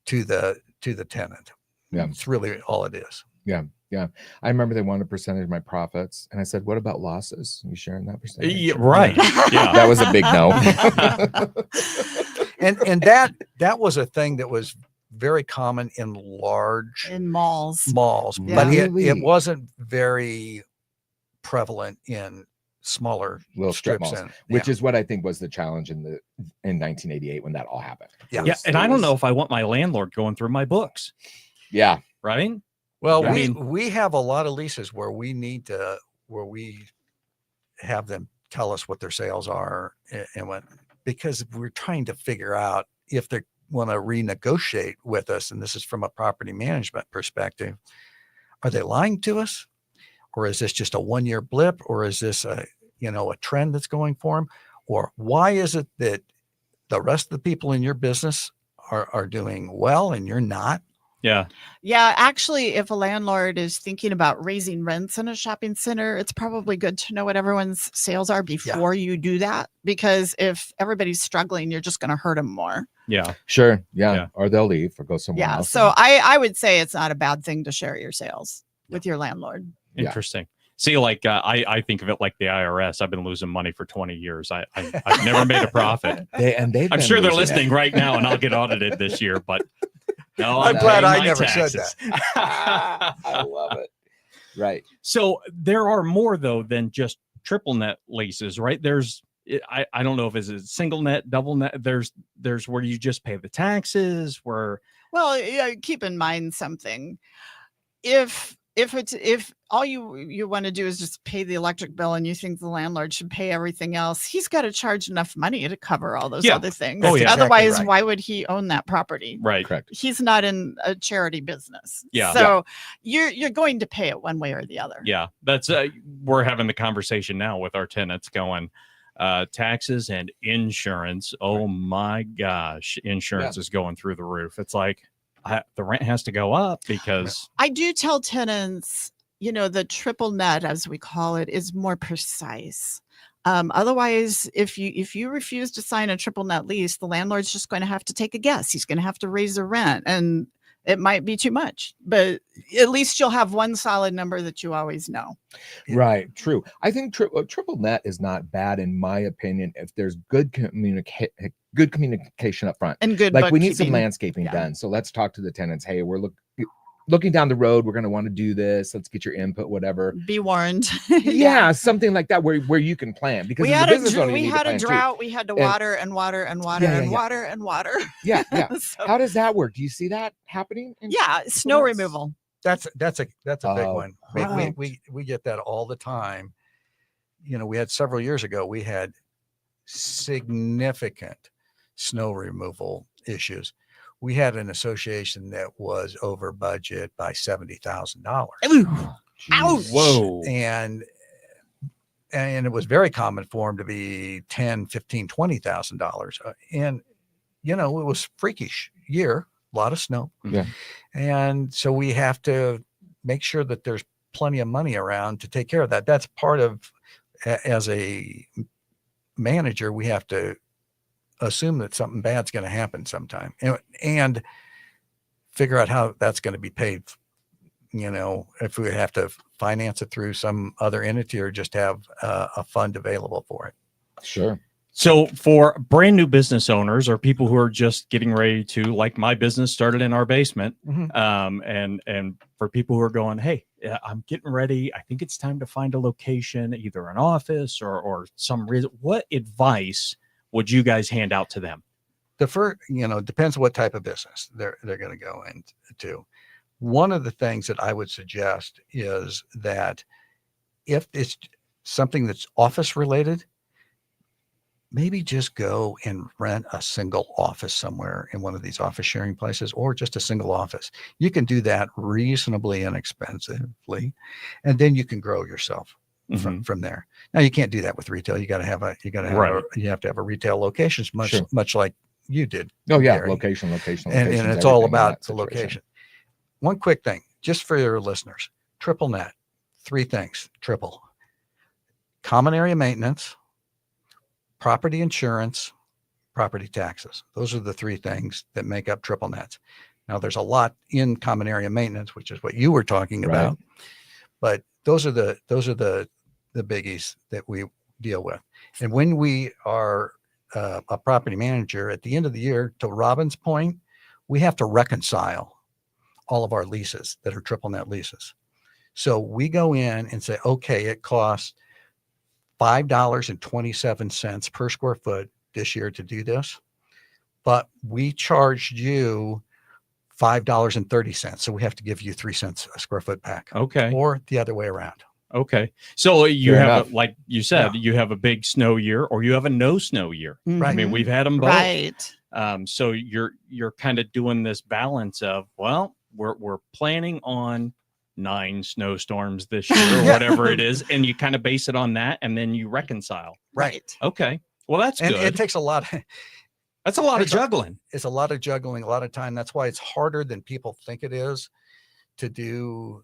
to the tenant. Yeah. It's really all it is. Yeah. Yeah. I remember they wanted a percentage of my profits. And I said, what about losses? Are you sharing that percentage? Yeah, right. Yeah. That was a big no. and that was a thing that was very common in malls, but it wasn't very prevalent in smaller little strip malls, which is what I think was the challenge in 1988 when that all happened. Yeah. And I don't know if I want my landlord going through my books. Yeah. Right. Well, we have a lot of leases where we have them tell us what their sales are and what, because we're trying to figure out if they want to renegotiate with us. And this is from a property management perspective. Are they lying to us? Or is this just a 1-year blip? Or is this a trend that's going for them? Or why is it that the rest of the people in your business are doing well and you're not? Yeah. Yeah. Actually, if a landlord is thinking about raising rents in a shopping center, it's probably good to know what everyone's sales are before you do that. Because if everybody's struggling, you're just going to hurt them more. Yeah. Sure. Yeah. Or they'll leave or go somewhere else. So I would say it's not a bad thing to share your sales with your landlord. Interesting. See, like I think of it like the IRS. I've been losing money for 20 years. I've never made a profit. I'm sure they're listening right now, and I'll get audited this year. But no, I'm glad I never said that. I love it. Right. So there are more though than just triple net leases, right? There's I don't know if it's a single net, double net. There's where you just pay the taxes. Well, keep in mind something. If all you want to do is just pay the electric bill and you think the landlord should pay everything else, he's got to charge enough money to cover all those other things. Oh, yeah. Otherwise, exactly right. Why would he own that property? Right. Correct. He's not in a charity business. Yeah. So you're going to pay it one way or the other. Yeah. That's we're having the conversation now with our tenants going taxes and insurance. Oh my gosh. Insurance is going through the roof. It's like, the rent has to go up because I do tell tenants, the triple net, as we call it, is more precise. Otherwise, if you refuse to sign a triple net lease, the landlord's just going to have to take a guess. He's going to have to raise the rent, and it might be too much, but at least you'll have one solid number that you always know. Right. True. I think triple net is not bad in my opinion if there's good communication up front. And good we need some landscaping done. So let's talk to the tenants. Hey, we're looking down the road. We're going to want to do this. Let's get your input, whatever. Be warned. Yeah, something like that where you can plan. Because we had a drought. We had to water and water and water and water and water. Yeah. So, how does that work? Do you see that happening? Snow removal. That's a big one. Right. We get that all the time. We had several years ago, we had significant snow removal issues. We had an association that was over budget by $70,000. Ouch! Whoa. And it was very common for them to be $10,000, $15,000, $20,000. And it was freakish year, a lot of snow. Yeah. And so we have to make sure that there's plenty of money around to take care of that. That's part of, as a manager, we have to assume that something bad's going to happen sometime and figure out how that's going to be paid. If we have to finance it through some other entity or just have a fund available for it. Sure. So for brand new business owners or people who are just getting ready to, like my business started in our basement, and for people who are going, hey, I'm getting ready. I think it's time to find a location, either an office or some reason. What advice would you guys hand out to them? The first, depends what type of business they're going to go into. One of the things that I would suggest is that if it's something that's office related, maybe just go and rent a single office somewhere in one of these office sharing places, or just a single office. You can do that reasonably inexpensively, and then you can grow yourself from there. Now you can't do that with retail. You have to have a retail location, much like you did. Oh yeah, Gary. location, and it's all about the location. One quick thing, just for your listeners: triple net, 3 things. Triple: common area maintenance, property insurance, property taxes. Those are the 3 things that make up triple nets. Now there's a lot in common area maintenance, which is what you were talking about, but those are the biggies that we deal with. And when we are a property manager at the end of the year, to Robin's point, we have to reconcile all of our leases that are triple net leases. So we go in and say, okay, it costs $5.27 per square foot this year to do this, but we charged you $5.30. So we have to give you 3 cents a square foot back. Okay. Or the other way around. Okay. So you have, like you said, you have a big snow year or you have a no snow year. Right. I mean, we've had them both. Right. So you're kind of doing this balance of, well, we're planning on 9 snowstorms this year or whatever it is, and you kind of base it on that, and then you reconcile. Right. Okay. Well, that's good. It takes a lot. That's a lot of juggling. It's a lot of juggling, a lot of time. That's why it's harder than people think it is to do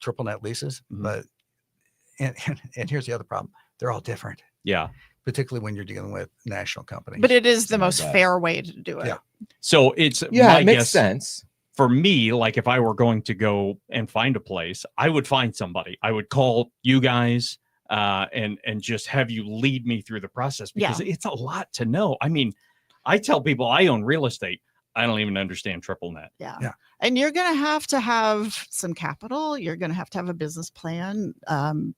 triple net leases. But and here's the other problem: they're all different. Yeah. Particularly when you're dealing with national companies. But it is the most fair way to do it. Yeah. So it's it makes sense. For me, like if I were going to go and find a place, I would find somebody. I would call you guys and just have you lead me through the process, because it's a lot to know. I mean, I tell people I own real estate. I don't even understand triple net. Yeah. And you're going to have some capital. You're going to have a business plan.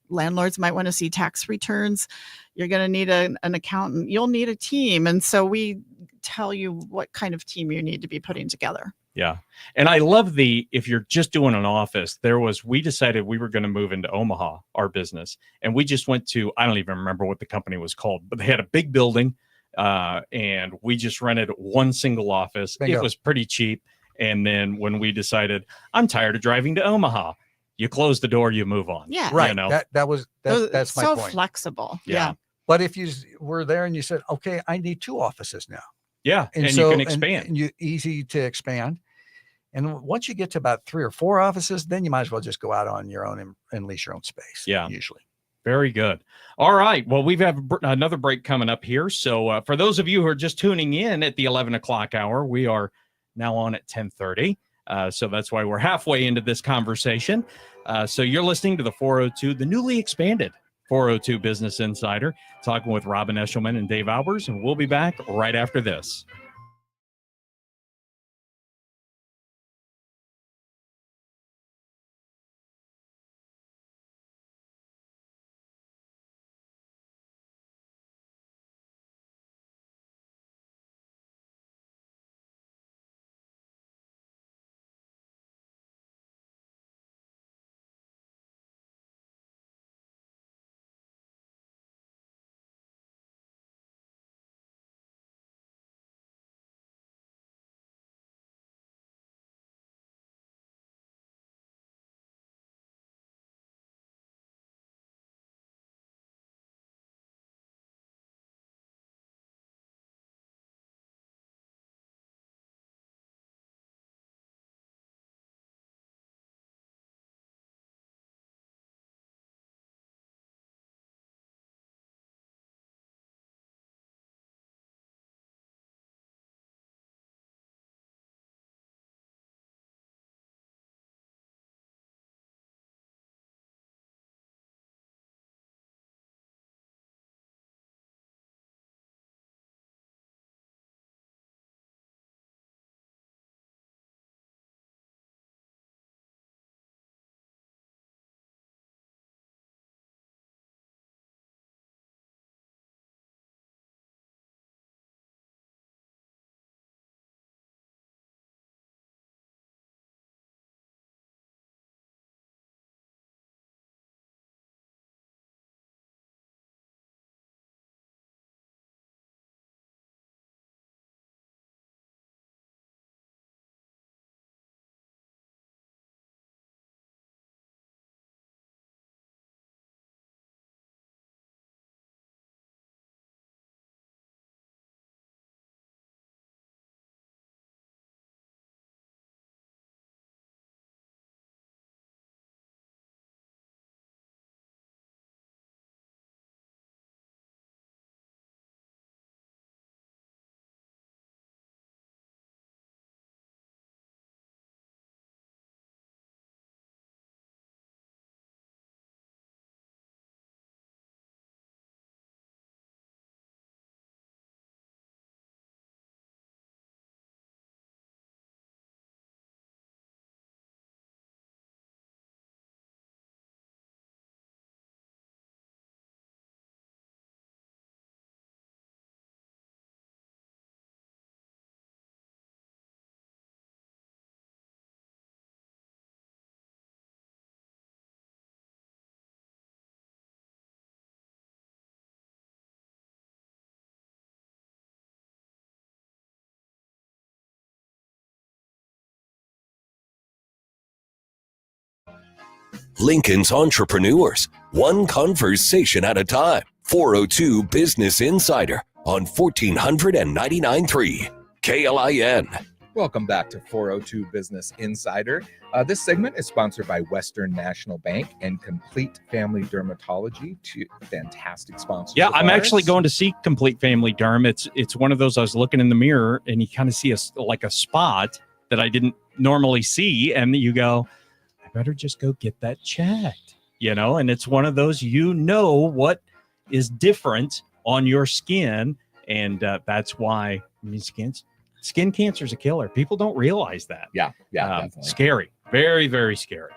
Landlords might want to see tax returns. You're going to need an accountant. You'll need a team. And so we tell you what kind of team you need to be putting together. Yeah. And I love if you're just doing an office, we decided we were going to move into Omaha, our business. And we just went to, I don't even remember what the company was called, but they had a big building. And we just rented one single office. Bingo. It was pretty cheap. And then when we decided, I'm tired of driving to Omaha, you close the door, you move on. Yeah. Right. You know? That's my so point. Flexible. Yeah. But if you were there and you said, okay, I need 2 offices now. Yeah. And so, you can expand. And easy to expand. And once you get to about 3 or 4 offices, then you might as well just go out on your own and lease your own space. Yeah. Usually. Very good. All right. Well, we've another break coming up here. So for those of you who are just tuning in at the 11 o'clock hour, we are now on at 10:30. So that's why we're halfway into this conversation. So you're listening to the 402, the newly expanded 402 Business Insider, talking with Robin Eschliman and Dave Albers, and we'll be back right after this. Lincoln's entrepreneurs, one conversation at a time. 402 Business Insider on 1499.3 KLIN. Welcome back to 402 Business Insider. This segment is sponsored by Western National Bank and Complete Family Dermatology, two fantastic sponsors. Yeah, I'm actually going to see Complete Family Derm. It's one of those, I was looking in the mirror and you kind of see a spot that I didn't normally see, and you go, I better just go get that checked, and it's one of those, what is different on your skin, and that's why skin cancer is a killer. People don't realize that. Yeah, definitely. Scary. Very, very scary.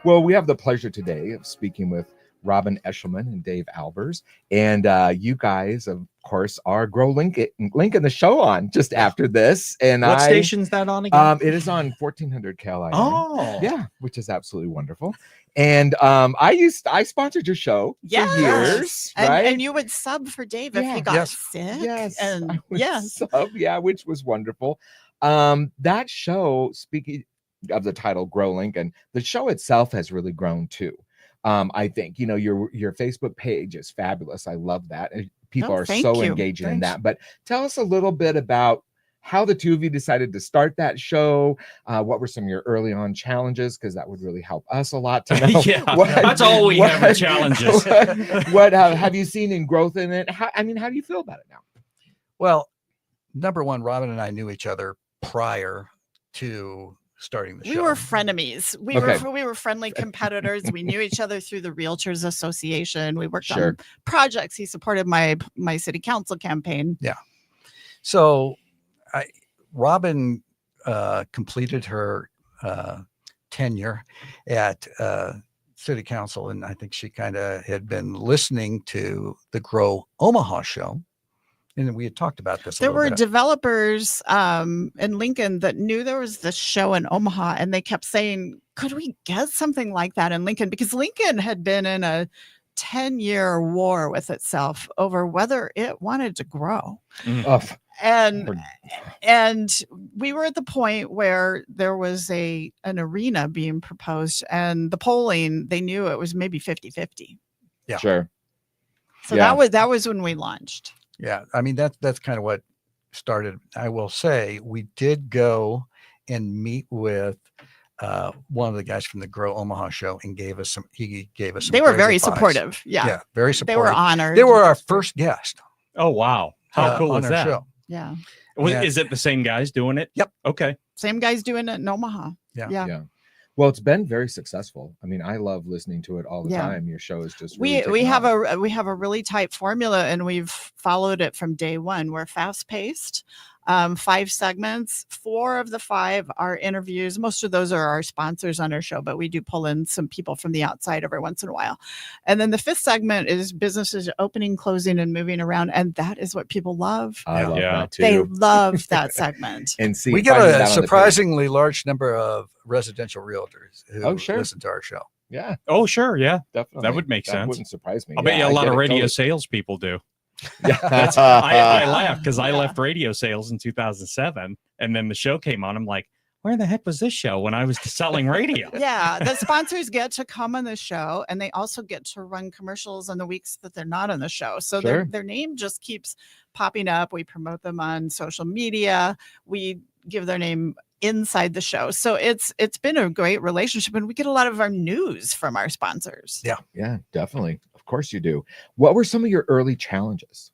Well, we have the pleasure today of speaking with Robin Eschliman and Dave Albers. And you guys, of course, are Grow Lincoln the show on just after this. And what station's that on again? It is on 1400 KLIN. Oh. Yeah, which is absolutely wonderful. And I sponsored your show for years, right? And you would sub for Dave if he got sick. Yes. And sub, which was wonderful. That show, speaking of the title Grow Lincoln, the show itself has really grown too. I think, your Facebook page is fabulous. I love that. People are so engaging in that. But tell us a little bit about how the two of you decided to start that show. What were some of your early on challenges? Because that would really help us a lot to know. That's all we have are challenges. What have you seen in growth in it? How do you feel about it now? Well, number one, Robin and I knew each other prior to starting the show. We were frenemies. We were friendly competitors. We knew each other through the Realtors Association. We worked on projects. He supported my city council campaign. Yeah. So Robin completed her tenure at city council, and I think she kind of had been listening to the Grow Omaha show. And we had talked about this. There were developers in Lincoln that knew there was this show in Omaha, and they kept saying, could we get something like that in Lincoln? Because Lincoln had been in a 10-year war with itself over whether it wanted to grow. And we were at the point where there was an arena being proposed, and the polling, they knew it was maybe 50-50. Yeah. Sure. So that was when we launched. Yeah, I mean, that's kind of what started. I will say we did go and meet with one of the guys from the Grow Omaha show and he gave us some they were very advice. Supportive. Yeah, very supportive. They were honored. They were our first guest. Oh, wow. How cool is that? Show. Yeah. Is it the same guys doing it? Yep. Okay. Same guys doing it in Omaha. Yeah. Well, it's been very successful. I mean, I love listening to it all the time. Your show is just really we have a really tight formula, and we've followed it from day one. We're fast paced. 5 segments. 4 of the 5 are interviews. Most of those are our sponsors on our show, but we do pull in some people from the outside every once in a while. And then the 5th segment is businesses opening, closing, and moving around. And that is what people love. I love that too. They love that segment. And see, we get a surprisingly large number of residential realtors who listen to our show. Yeah. Oh, sure. Yeah. Definitely. That would make sense. That wouldn't surprise me. I bet you a lot of radio salespeople do. Yeah, I laugh because I left radio sales in 2007, and then the show came on. I'm like, where the heck was this show when I was selling radio? Yeah, the sponsors get to come on the show, and they also get to run commercials on the weeks that they're not on the show. So their name just keeps popping up. We promote them on social media. We give their name inside the show. So it's been a great relationship, and we get a lot of our news from our sponsors. Yeah, definitely. Of course you do. What were some of your early challenges?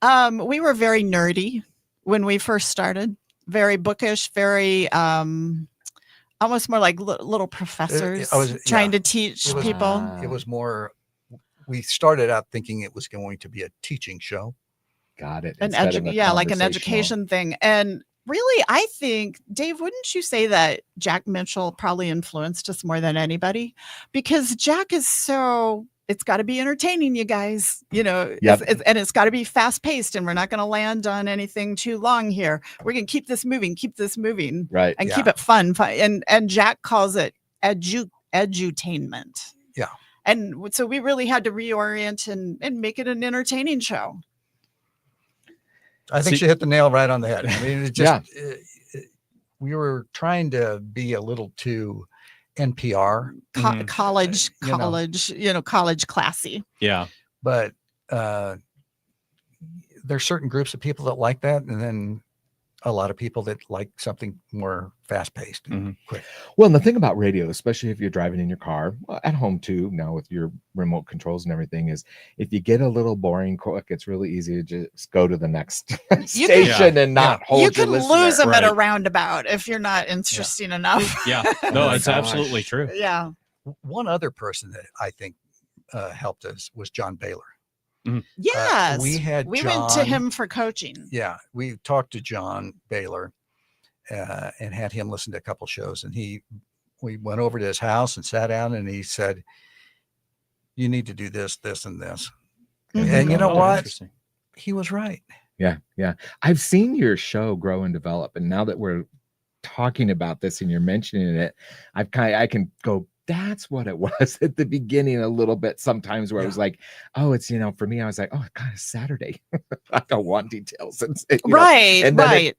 We were very nerdy when we first started, very bookish, very almost more like little professors trying to teach people. It was more, we started out thinking it was going to be a teaching show. Got it. Like an education thing. And really, I think, Dave, wouldn't you say that Jack Mitchell probably influenced us more than anybody? Because Jack is it's got to be entertaining, you guys, and it's got to be fast paced, and we're not going to land on anything too long here. We're going to keep this moving, right? And keep it fun. And Jack calls it edutainment. Yeah. And so we really had to reorient and make it an entertaining show. I think she hit the nail right on the head. I mean, we were trying to be a little too NPR, college, college classy. Yeah. But there's certain groups of people that like that, and then a lot of people that like something more fast-paced and quick. Well, and the thing about radio, especially if you're driving in your car, at home too, now with your remote controls and everything, is if you get a little boring quick, it's really easy to just go to the next station and not hold you can lose them right. at a roundabout if you're not interesting enough. Yeah. No, it's absolutely true. Yeah. One other person that I think helped us was John Baylor. Yes, we went to him for coaching. Yeah, we talked to John Baylor and had him listen to a couple shows, and we went over to his house and sat down, and he said, "You need to do this, this, and this." And you know what? He was right. Yeah, yeah. I've seen your show grow and develop, and now that we're talking about this and you're mentioning it, I can go, that's what it was at the beginning a little bit sometimes, where I was like, oh, it's, for me, I was like, oh God, it's Saturday. I don't want details. Right. And then right.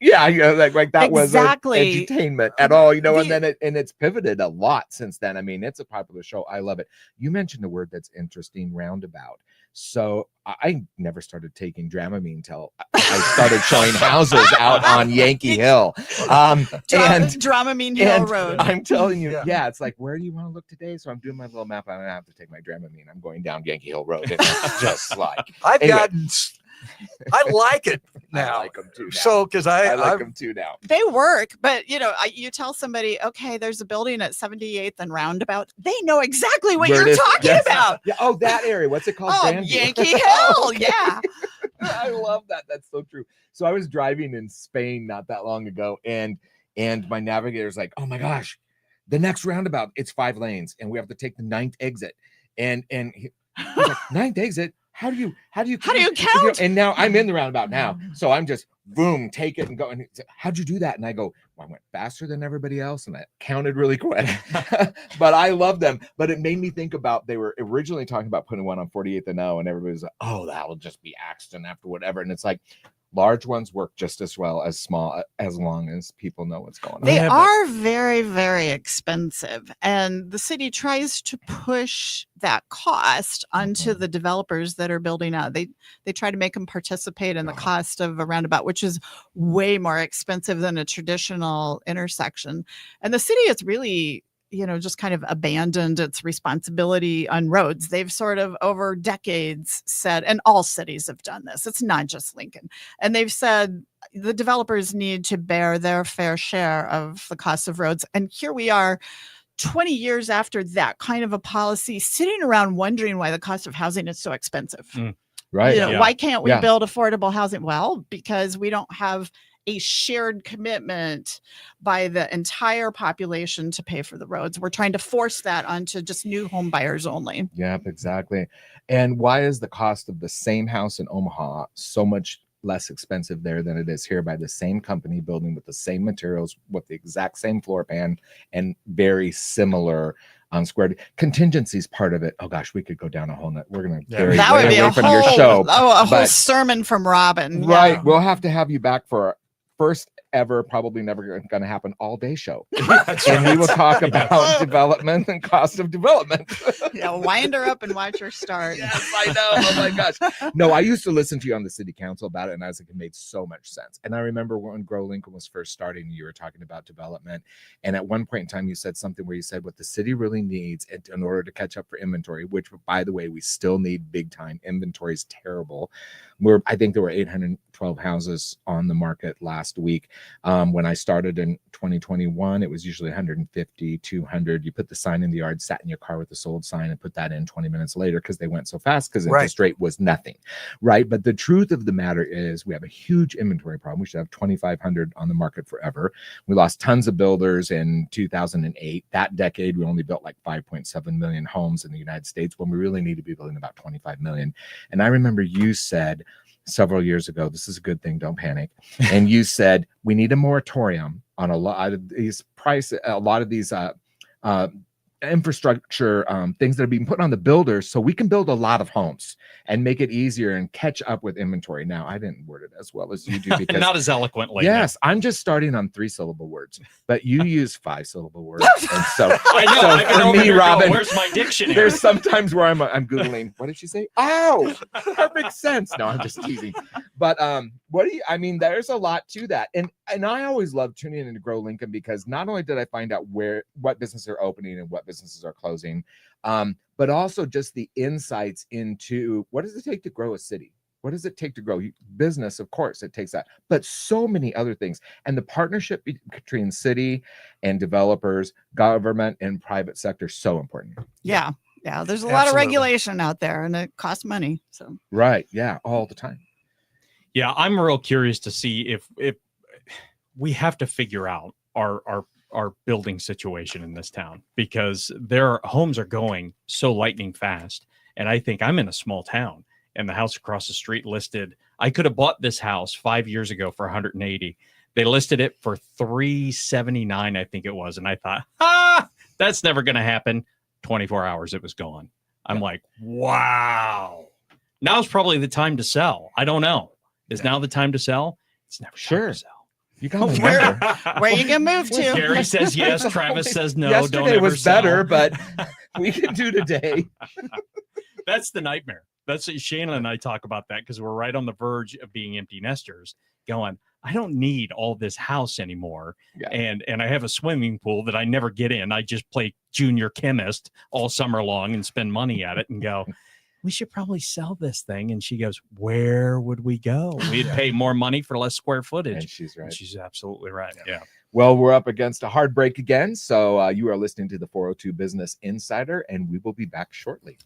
Like that exactly. wasn't entertainment at all, and then it's pivoted a lot since then. I mean, it's a popular show. I love it. You mentioned a word that's interesting, roundabout. So I never started taking Dramamine until I started showing houses out on Yankee Hill. Dramamine Hill Road. I'm telling you, it's like, where do you want to look today? So I'm doing my little map. I'm gonna have to take my Dramamine. I'm going down Yankee Hill Road. And it's just like I like it now. I like them too now. So because I like them too now. They work, but you tell somebody, okay, there's a building at 78th and Roundabout. They know exactly what you're talking about. Yeah. Oh, that area. What's it called? Oh, Yankee Hill. Yeah. I love that. That's so true. So I was driving in Spain not that long ago, and my navigator's like, oh my gosh, the next roundabout, it's 5 lanes, and we have to take the 9th exit. And he's like, 9th exit? How do you count? And now I'm in the roundabout now. So I'm just boom, take it and go. And how'd you do that? And I go, well, I went faster than everybody else, and I counted really quick. But I love them. But it made me think about, they were originally talking about putting one on 48th and O, and everybody was like, oh, that'll just be accident after whatever. And it's like, large ones work just as well as small, as long as people know what's going on. They are very, very expensive. And the city tries to push that cost onto the developers that are building out. They try to make them participate in the cost of a roundabout, which is way more expensive than a traditional intersection. And the city is really, just kind of abandoned its responsibility on roads. They've sort of over decades said, and all cities have done this, it's not just Lincoln. And they've said the developers need to bear their fair share of the cost of roads. And here we are 20 years after that kind of a policy, sitting around wondering why the cost of housing is so expensive. Right. Why can't we build affordable housing? Well, because we don't have a shared commitment by the entire population to pay for the roads. We're trying to force that onto just new home buyers only. Yep, exactly. And why is the cost of the same house in Omaha so much less expensive there than it is here by the same company building with the same materials, with the exact same floor plan, and very similar on square contingencies part of it? Oh gosh, we could go down a whole net. We're gonna that would be a whole sermon from Robin. Right. Yeah. We'll have to have you back for first ever, probably never going to happen, all day show. And we will talk about development and cost of development. Wind her up and watch her start. Yes, I know. Oh my gosh. No, I used to listen to you on the city council about it, and I was like, it made so much sense. And I remember when Grow Lincoln was first starting, you were talking about development. And at one point in time, you said something where you said what the city really needs in order to catch up for inventory, which, by the way, we still need big time. Inventory is terrible. I think there were 812 houses on the market last week. When I started in 2021, it was usually 150, 200. You put the sign in the yard, sat in your car with the sold sign, and put that in 20 minutes later because they went so fast because interest rate was nothing, right? But the truth of the matter is we have a huge inventory problem. We should have 2,500 on the market forever. We lost tons of builders in 2008. That decade, we only built like 5.7 million homes in the United States when we really need to be building about 25 million. And I remember you said several years ago, this is a good thing, don't panic. And you said, we need a moratorium on a lot of these infrastructure things that are being put on the builders so we can build a lot of homes and make it easier and catch up with inventory. Now, I didn't word it as well as you do because not as eloquently. Yes, no. I'm just starting on 3-syllable words, but you use 5-syllable words. And so I know. So I've been for over me, here Robin, going, where's my dictionary? there's sometimes where I'm Googling, what did she say? Oh, that makes sense. No, I'm just teasing. But there's a lot to that. And I always love tuning in to Grow Lincoln because not only did I find out what businesses are opening and what businesses are closing, but also just the insights into what does it take to grow a city? What does it take to grow business? Of course, it takes that, but so many other things. And the partnership between city and developers, government and private sector is so important. Yeah. There's a lot of regulation out there and it costs money. So right. Yeah. All the time. Yeah. I'm real curious to see if we have to figure out our building situation in this town because their homes are going so lightning fast. And I think I'm in a small town. And the house across the street listed, I could have bought this house 5 years ago for 180. They listed it for 379, I think it was. And I thought, that's never going to happen. 24 hours, it was gone. I'm like, wow. Now's probably the time to sell. I don't know. Is now the time to sell? It's never time to sell. You got to remember. Where you can move to? Gary says yes. Travis says no. Yesterday don't ever was sell. better, but we can do today. That's the nightmare. That's what Shannon and I talk about that because we're right on the verge of being empty nesters going, I don't need all this house anymore. Yeah. And I have a swimming pool that I never get in. I just play junior chemist all summer long and spend money at it and go, we should probably sell this thing. And she goes, where would we go? We'd pay more money for less square footage. And she's right. And she's absolutely right. Yeah. Well, we're up against a hard break again. So you are listening to the 402 Business Insider, and we will be back shortly.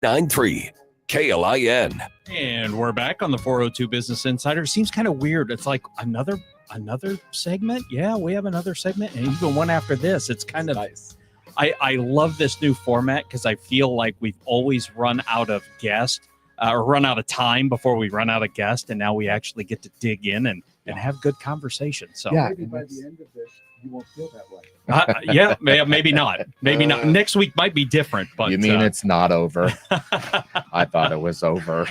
93 KLIN. And we're back on the 402 Business Insider. Seems kind of weird. It's like another segment. Yeah, we have another segment, and even one after this. It's kind of nice. I love this new format because I feel like we've always run out of guests or run out of time before we run out of guests, and now we actually get to dig in and have good conversation. So maybe by the end of this, you won't feel that way. Maybe not. Maybe not. Next week might be different. But you mean it's not over? I thought it was over.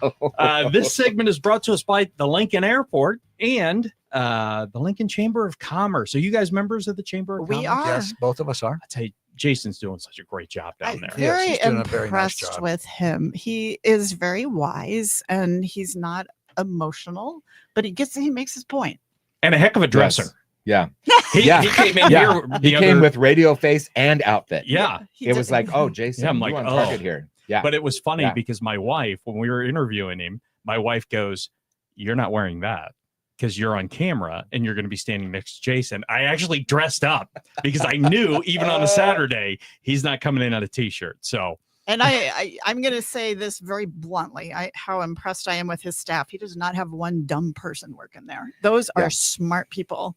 No. This segment is brought to us by the Lincoln Airport and the Lincoln Chamber of Commerce. Are you guys members of the Chamber of Commerce? We are. Yes, both of us are. I tell you, Jason's doing such a great job down there. Very Yes, he's doing a impressed very nice job. with him. He is very wise and he's not emotional, but he makes his point. And a heck of a dresser. Yes. He came in here. He came with radio face and outfit. Yeah. It was like, oh, Jason, I'm you like, on target here. Yeah. But it was funny because my wife, when we were interviewing him, my wife goes, "You're not wearing that because you're on camera and you're going to be standing next to Jason." I actually dressed up because I knew even on a Saturday, he's not coming in on a t-shirt. So. And I'm going to say this very bluntly, how impressed I am with his staff. He does not have one dumb person working there. Those are smart people.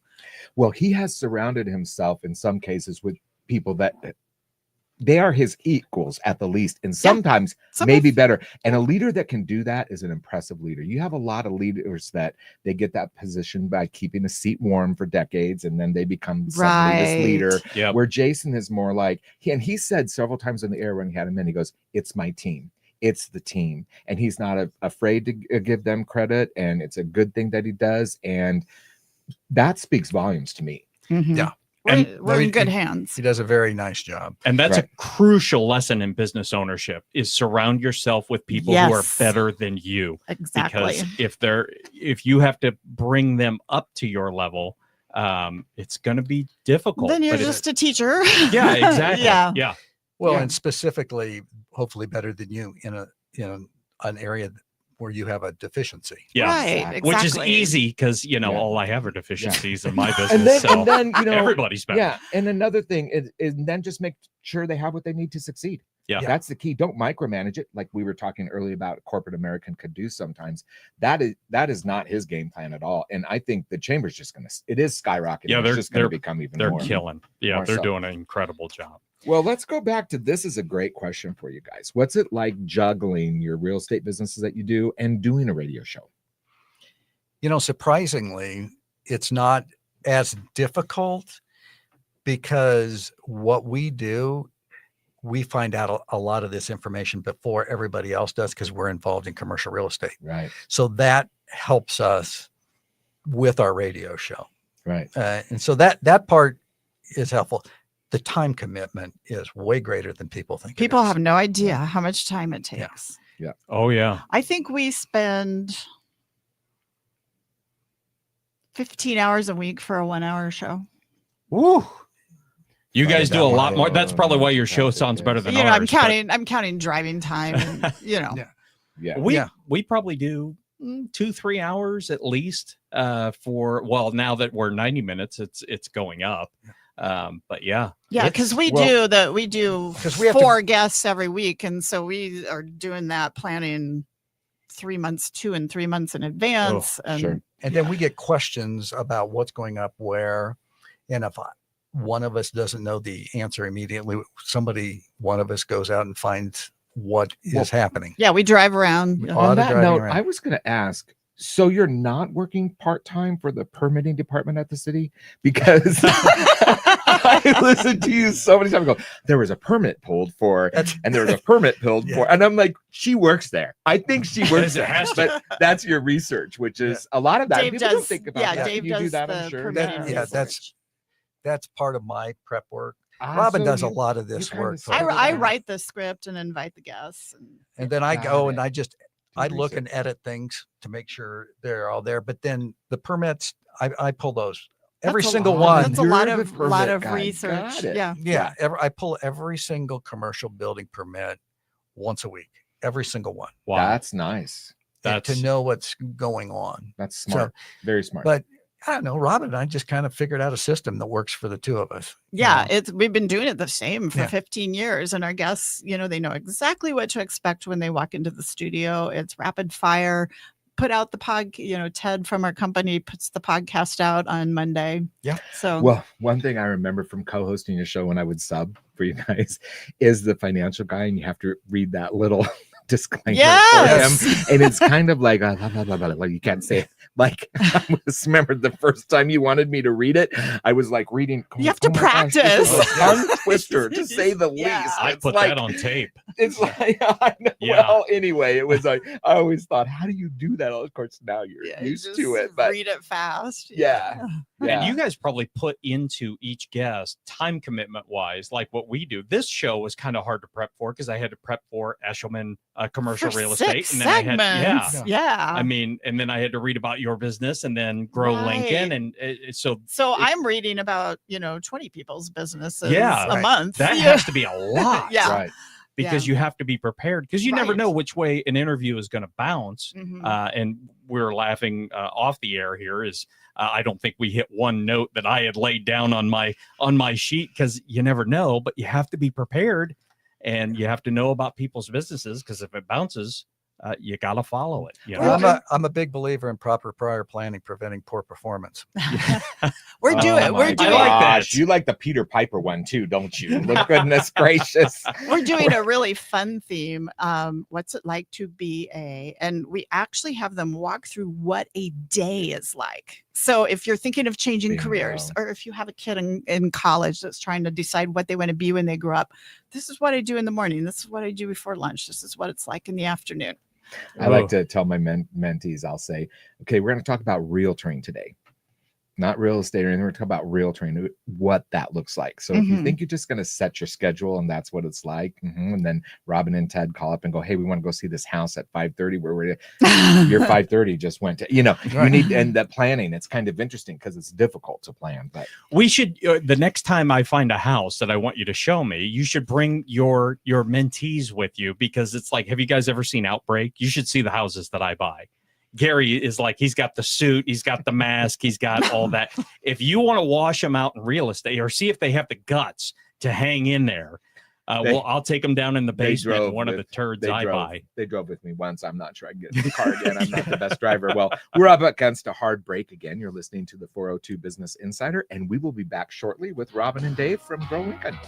Well, he has surrounded himself in some cases with people that they are his equals at the least, and sometimes maybe better. And a leader that can do that is an impressive leader. You have a lot of leaders that they get that position by keeping a seat warm for decades, and then they become suddenly this leader. Yep. Where Jason is more like, he said several times on the air when he had him in, he goes, "It's my team. It's the team." And he's not afraid to give them credit, and it's a good thing that he does. And that speaks volumes to me. Mm-hmm. Yeah. We're in good hands. He does a very nice job. And that's a crucial lesson in business ownership is surround yourself with people who are better than you. Exactly. Because if you have to bring them up to your level, it's going to be difficult. Then you're just a teacher. Yeah, exactly. Yeah. Well, and specifically, hopefully better than you in an area where you have a deficiency. Yeah. Right. Exactly. Which is easy because, all I have are deficiencies in my business. And then everybody's better. Yeah. And another thing is then just make sure they have what they need to succeed. Yeah. That's the key. Don't micromanage it. Like we were talking earlier about corporate American could do sometimes. That is not his game plan at all. And I think the chamber's just it is skyrocketing. Yeah, it's just going to become even more. They're killing. Yeah, they're doing an incredible job. Well, let's go back to this is a great question for you guys. What's it like juggling your real estate businesses that you do and doing a radio show? Surprisingly, it's not as difficult because what we do, we find out a lot of this information before everybody else does because we're involved in commercial real estate. Right. So that helps us with our radio show. Right. And so that part is helpful. The time commitment is way greater than people think. People have no idea how much time it takes. Yeah. Oh, yeah. I think we spend 15 hours a week for a 1-hour show. Woo. You guys do a lot more. That's probably why your show sounds better than ours. I'm counting driving time. And, Yeah. We probably do 2-3 hours at least now that we're 90 minutes, it's going up. But because we do 4 guests every week, and so we are doing that planning 2 and 3 months in advance. And then we get questions about what's going up where, and if one of us doesn't know the answer immediately, one of us goes out and finds what is happening. Yeah, we drive around. On that note, I was going to ask, so you're not working part-time for the permitting department at the city? Because I listened to you so many times ago. There was a permit pulled for, and there was a permit pulled for, and I'm like, she works there. I think she works there. But that's your research, which is a lot of that. Dave People don't think about that. Dave you do that, I'm sure. That's part of my prep work. Robin does a lot of this work. I write the script and invite the guests. And then I go and I look and edit things to make sure they're all there. But then the permits, I pull those. Every single one. That's a lot of research. Yeah. I pull every single commercial building permit once a week. Every single one. Wow. That's nice. To know what's going on. That's smart. Very smart. But I don't know. Robin and I just kind of figured out a system that works for the two of us. Yeah, you know? we've been doing it the same for Yeah. 15 years, and our guests, they know exactly what to expect when they walk into the studio. It's rapid fire. Put out the Ted from our company puts the podcast out on Monday. Yeah. So, well, one thing I remember from co-hosting a show when I would sub for you guys is the financial guy, and you have to read that little disclaimer Yes. for him, and it's kind of like blah, blah, blah, blah, like you can't say it. Like I remember the first time you wanted me to read it, I was like reading. You have to practice. This is a tongue twister, to say the least. I put that on tape. It's like, I know. Yeah. Well, anyway, it was like, I always thought, how do you do that? Of course, now you're used to it, but read it fast. yeah. And you guys probably put into each guest time commitment wise, like what we do. This show was kind of hard to prep for because I had to prep for Eschliman commercial For real 6 estate. And then segments. Yeah. I mean, and then I had to read about your business and then grow Lincoln. And so I'm reading about, 20 people's businesses Yeah, a month. that has to be a lot. Yeah. Right. Because you have to be prepared because you never know which way an interview is going to bounce. Mhm. And we're laughing off the air here is I don't think we hit one note that I had laid down on my sheet because you never know, but you have to be prepared and you have to know about people's businesses because if it bounces, you got to follow it. You know? Well, I'm a big believer in proper prior planning, preventing poor performance. We're doing. I like that. You like the Peter Piper one too, don't you? Look, goodness gracious. We're doing a really fun theme. What's it like to be and we actually have them walk through what a day is like. So if you're thinking of changing careers, or if you have a kid in college that's trying to decide what they want to be when they grow up, this is what I do in the morning. This is what I do before lunch. This is what it's like in the afternoon. I like to tell my mentees, I'll say, okay, we're going to talk about realtoring today. Not real estate or anything. We're talking about realtoring, what that looks like. So if you think you're just going to set your schedule and that's what it's like, and then Robin and Ted call up and go, hey, we want to go see this house at 5:30 where we're your 5:30 just went to, you need, and that planning, it's kind of interesting because it's difficult to plan, but we should, the next time I find a house that I want you to show me, you should bring your mentees with you because it's like, have you guys ever seen Outbreak? You should see the houses that I buy. Gary is like, he's got the suit, he's got the mask, he's got all that. If you want to wash them out in real estate or see if they have the guts to hang in there, I'll take them down in the basement. One of the turds I buy. They drove with me once. I'm not sure I can get in the car again. I'm not the best driver. Well, we're up against a hard break again. You're listening to the 402 Business Insider, and we will be back shortly with Robin and Dave from Grow Lincoln.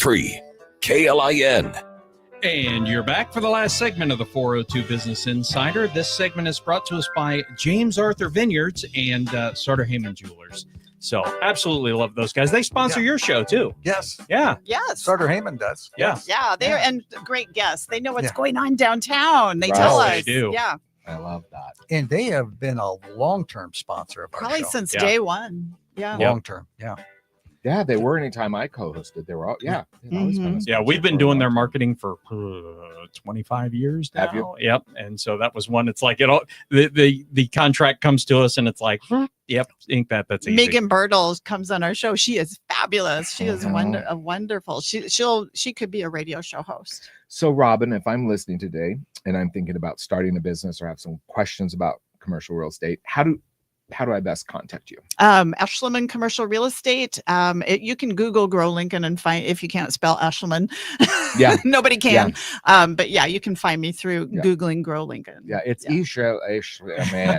free. KLIN. And you're back for the last segment of the 402 Business Insider. This segment is brought to us by James Arthur Vineyards and Sutter Heyman Jewelers. So absolutely love those guys. They sponsor your show too. Yes. Yeah. Yes. Sutter Heyman does. Yeah. Yeah. They're and great guests. They know what's going on downtown. They tell us. They do. Yeah. I love that. And they have been a long-term sponsor of our Probably show. since day one. Yeah. Long-term. Yeah. Yeah, they were anytime I co-hosted. They were all, yeah. they've always been a Yeah, we've sponsor been for a doing long their time. marketing for 25 years now. Have you? Yep. And so that was one. It's like it all the contract comes to us and it's like, yep, ink that's easy. Megan Bertle comes on our show. She is fabulous. She is Uh-huh. wonderful. She could be a radio show host. So, Robin, if I'm listening today and I'm thinking about starting a business or have some questions about commercial real estate, how do I best contact you? Eschliman Commercial Real Estate. You can Google Grow Lincoln and find, if you can't spell Eschliman. Yeah. Nobody can. But yeah, you can find me through Googling Grow Lincoln. Yeah, it's man.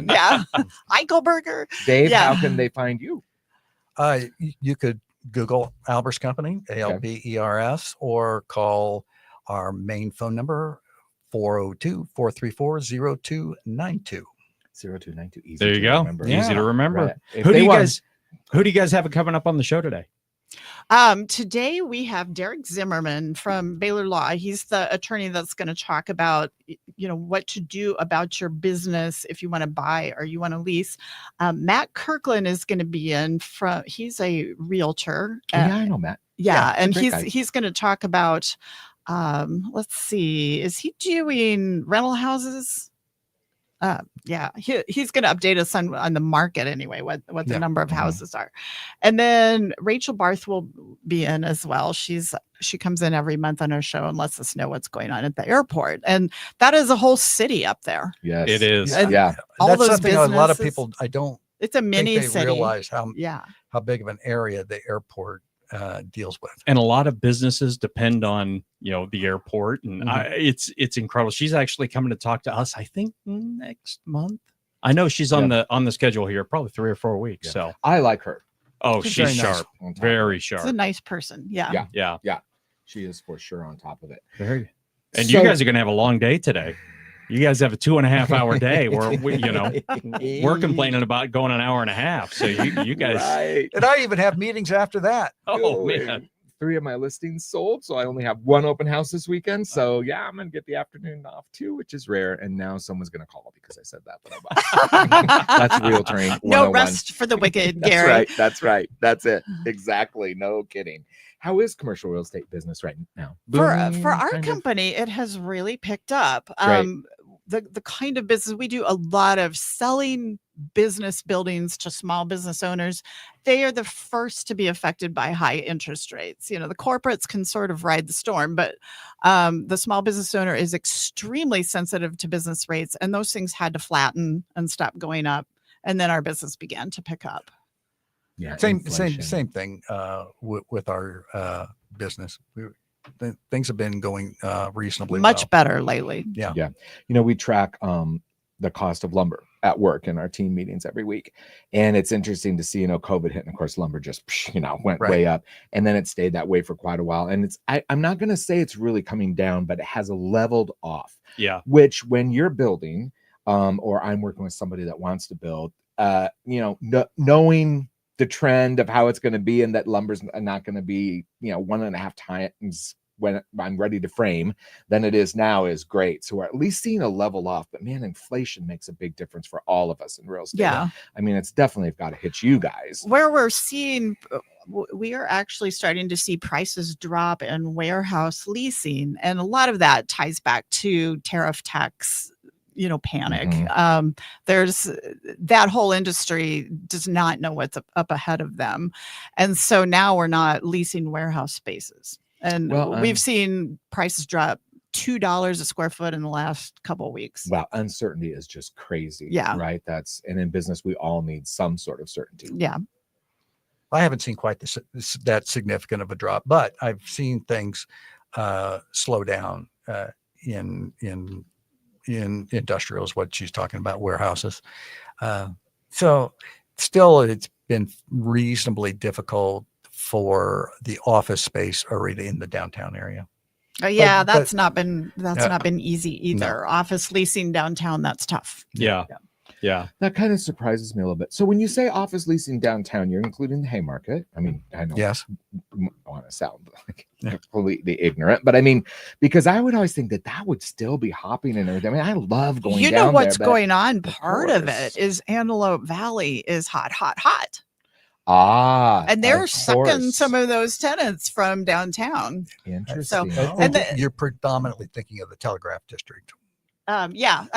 Yeah. Eichelberger. Dave, how can they find you? You could Google Albers Company, ALBERS, or call our main phone number, 402-434-0292. 0292. Easy There you to go. remember. Easy to remember. Right. If Who do they you want- guys have coming up on the show today? Today we have Derek Zimmerman from Baylor Law. He's the attorney that's going to talk about, what to do about your business if you want to buy or you want to lease. Matt Kirkland is going to be in he's a realtor. Yeah, I know Matt. Yeah, and great guy. he's going to talk about, let's see, is he doing rental houses? He's going to update us on the market anyway, what the number of houses are. And then Rachel Barth will be in as well. She comes in every month on our show and lets us know what's going on at the airport. And that is a whole city up there. Yes. It is. And Yeah. all That's those something a lot of businesses- people, I don't It's a mini think they city. realize how big of an area the airport deals with. And a lot of businesses depend on the airport, and it's incredible. She's actually coming to talk to us, I think, next month. I know she's on the schedule here, probably 3 or 4 weeks. Yeah. So I like her. she's very nice. sharp, On top very of sharp. It's a nice person. Yeah. Yeah. it. She is for sure on top of it. Very. And So- you guys are going to have a long day today. You guys have a 2.5 hour day where we're complaining about going an hour and a half. So you guys. Right. And I even have meetings after that. Oh Good. man. 3 of my listings sold, so I only have 1 open house this weekend. So I'm gonna get the afternoon off too, which is rare. And now someone's gonna call because I said that. That's real train. No 101. rest for the wicked, Gary. That's right. That's it. Exactly. No kidding. How is commercial real estate business right now? For Booming, our kind of? company, it has really picked up. Great. The kind of business we do, a lot of selling business buildings to small business owners. They are the first to be affected by high interest rates. The corporates can sort of ride the storm, but the small business owner is extremely sensitive to business rates, and those things had to flatten and stop going up. And then our business began to pick up. Yeah, Same inflation. thing with our business. Things have been going reasonably Much well. better lately. Yeah. We track the cost of lumber at work in our team meetings every week, and it's interesting to see COVID hit, and of course lumber just went way up, and then it stayed that way for quite a while. And I'm not going to say it's really coming down, but it has leveled off. Yeah. Which when you're building, or I'm working with somebody that wants to build, knowing the trend of how it's going to be, and that lumber's not going to be 1.5 times when I'm ready to frame than it is now is great. So we're at least seeing a level off, but man, inflation makes a big difference for all of us in real estate. Yeah. I mean, it's definitely got to hit you guys. Where we're seeing, we are actually starting to see prices drop in warehouse leasing. And a lot of that ties back to tariff tax, panic. There's that whole industry does not know what's up ahead of them. And so now we're not leasing warehouse spaces. And we've seen prices drop $2 a square foot in the last couple of weeks. Wow. Uncertainty is just crazy. Yeah. Right. And in business, we all need some sort of certainty. Yeah. I haven't seen quite that significant of a drop, but I've seen things slow down in industrials, what she's talking about, warehouses. So still, it's been reasonably difficult for the office space already in the downtown area. Yeah, that's not been easy either. No. Office leasing downtown, that's tough. Yeah. That kind of surprises me a little bit. So when you say office leasing downtown, you're including the Haymarket. I mean, I know. Yes. I want to sound like completely ignorant, but I mean, because I would always think that would still be hopping and everything. I mean, I love going. You down know what's there, going on? Part of it is Antelope Valley is hot. And they're sucking some of those tenants from downtown. Interesting. You're predominantly thinking of the Telegraph District. I'm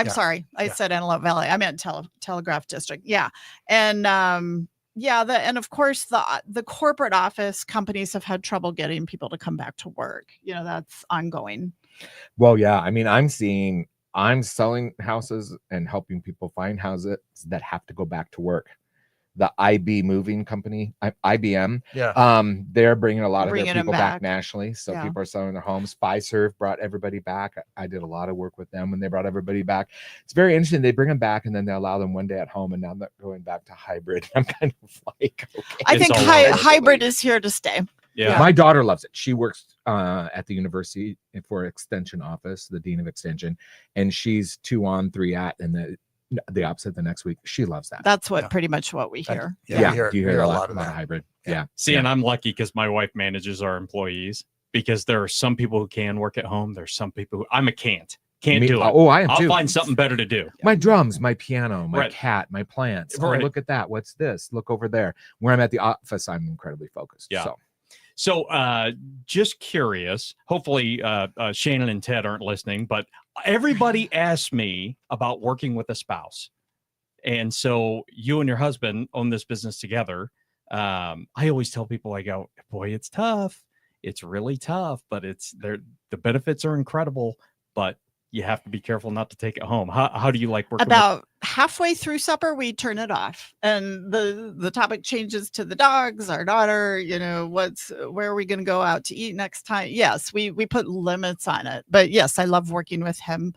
sorry. I said Antelope Valley. I meant Telegraph District. Yeah. And and of course the corporate office companies have had trouble getting people to come back to work. That's ongoing. Well, yeah. I mean, I'm selling houses and helping people find houses that have to go back to work. The IB moving company, IBM. Yeah. They're bringing a lot of their people back nationally. So people are selling their homes. Fiserv brought everybody back. I did a lot of work with them when they brought everybody back. It's very interesting. They bring them back and then they allow them one day at home. And now they're going back to hybrid. I'm kind of like, okay. I think hybrid is here to stay. Yeah. My daughter loves it. She works at the university for extension office, the dean of extension, and she's 2 on 3 at, and the opposite the next week. She loves that. That's pretty much what we hear. You hear a lot about hybrid. Yeah. See, and I'm lucky because my wife manages our employees, because there are some people who can work at home. There's some people who can't do it. Oh, I am too. I'll find something better to do. My drums, my piano, my cat, my plants. Oh, look at that. What's this? Look over there. Where I'm at the office, I'm incredibly focused. Yeah. So just curious, hopefully Shannon and Ted aren't listening, but everybody asks me about working with a spouse. And so you and your husband own this business together. I always tell people, I go, boy, it's tough. It's really tough, but the benefits are incredible, but you have to be careful not to take it home. How do you like working? About halfway through supper, we turn it off, and the topic changes to the dogs, our daughter. Where are we going to go out to eat next time? Yes, we put limits on it, but yes, I love working with him.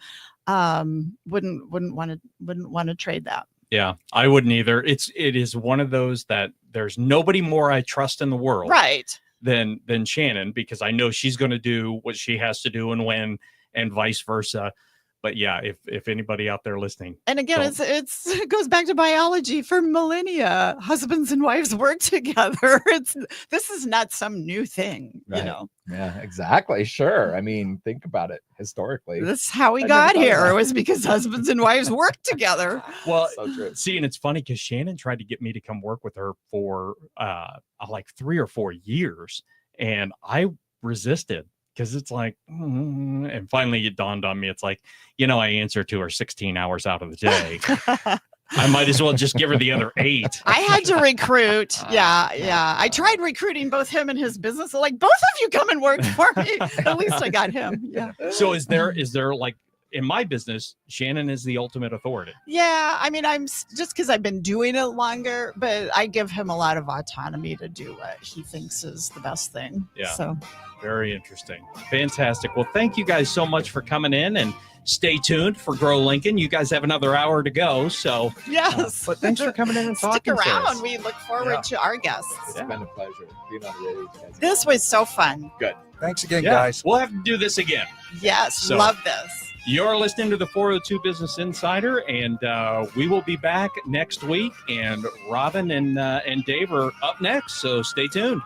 Wouldn't want to trade that. Yeah, I wouldn't either. It is one of those that there's nobody more I trust in the world, right, than Shannon, because I know she's going to do what she has to do and when. And vice versa. But yeah, if anybody out there listening, and again, it goes back to biology. For millennia, husbands and wives work together. This is not some new thing, right. Yeah, exactly. Sure. I mean, think about it historically. This is how we got here. It was because husbands and wives worked together. Well, see, and it's funny because Shannon tried to get me to come work with her for like 3 or 4 years, and I resisted. Because it's like, and finally it dawned on me. It's like, I answer to her 16 hours out of the day. I might as well just give her the other 8. I had to recruit. Yeah. I tried recruiting both him and his business. So like, both of you come and work for me. At least I got him. Yeah. So is there like, in my business, Shannon is the ultimate authority. Yeah. I mean, I'm just because I've been doing it longer, but I give him a lot of autonomy to do what he thinks is the best thing. Yeah. So very interesting. Fantastic. Well, thank you guys so much for coming in, and stay tuned for Grow Lincoln. You guys have another hour to go. So yes. But thanks for coming in and talking. Stick around. We look forward to our guests. It's been a pleasure being on the radio. This was so fun. Good. Thanks again, guys. We'll have to do this again. Yes. Love this. You're listening to the 402 Business Insider, and we will be back next week. And Robin and Dave are up next, so stay tuned.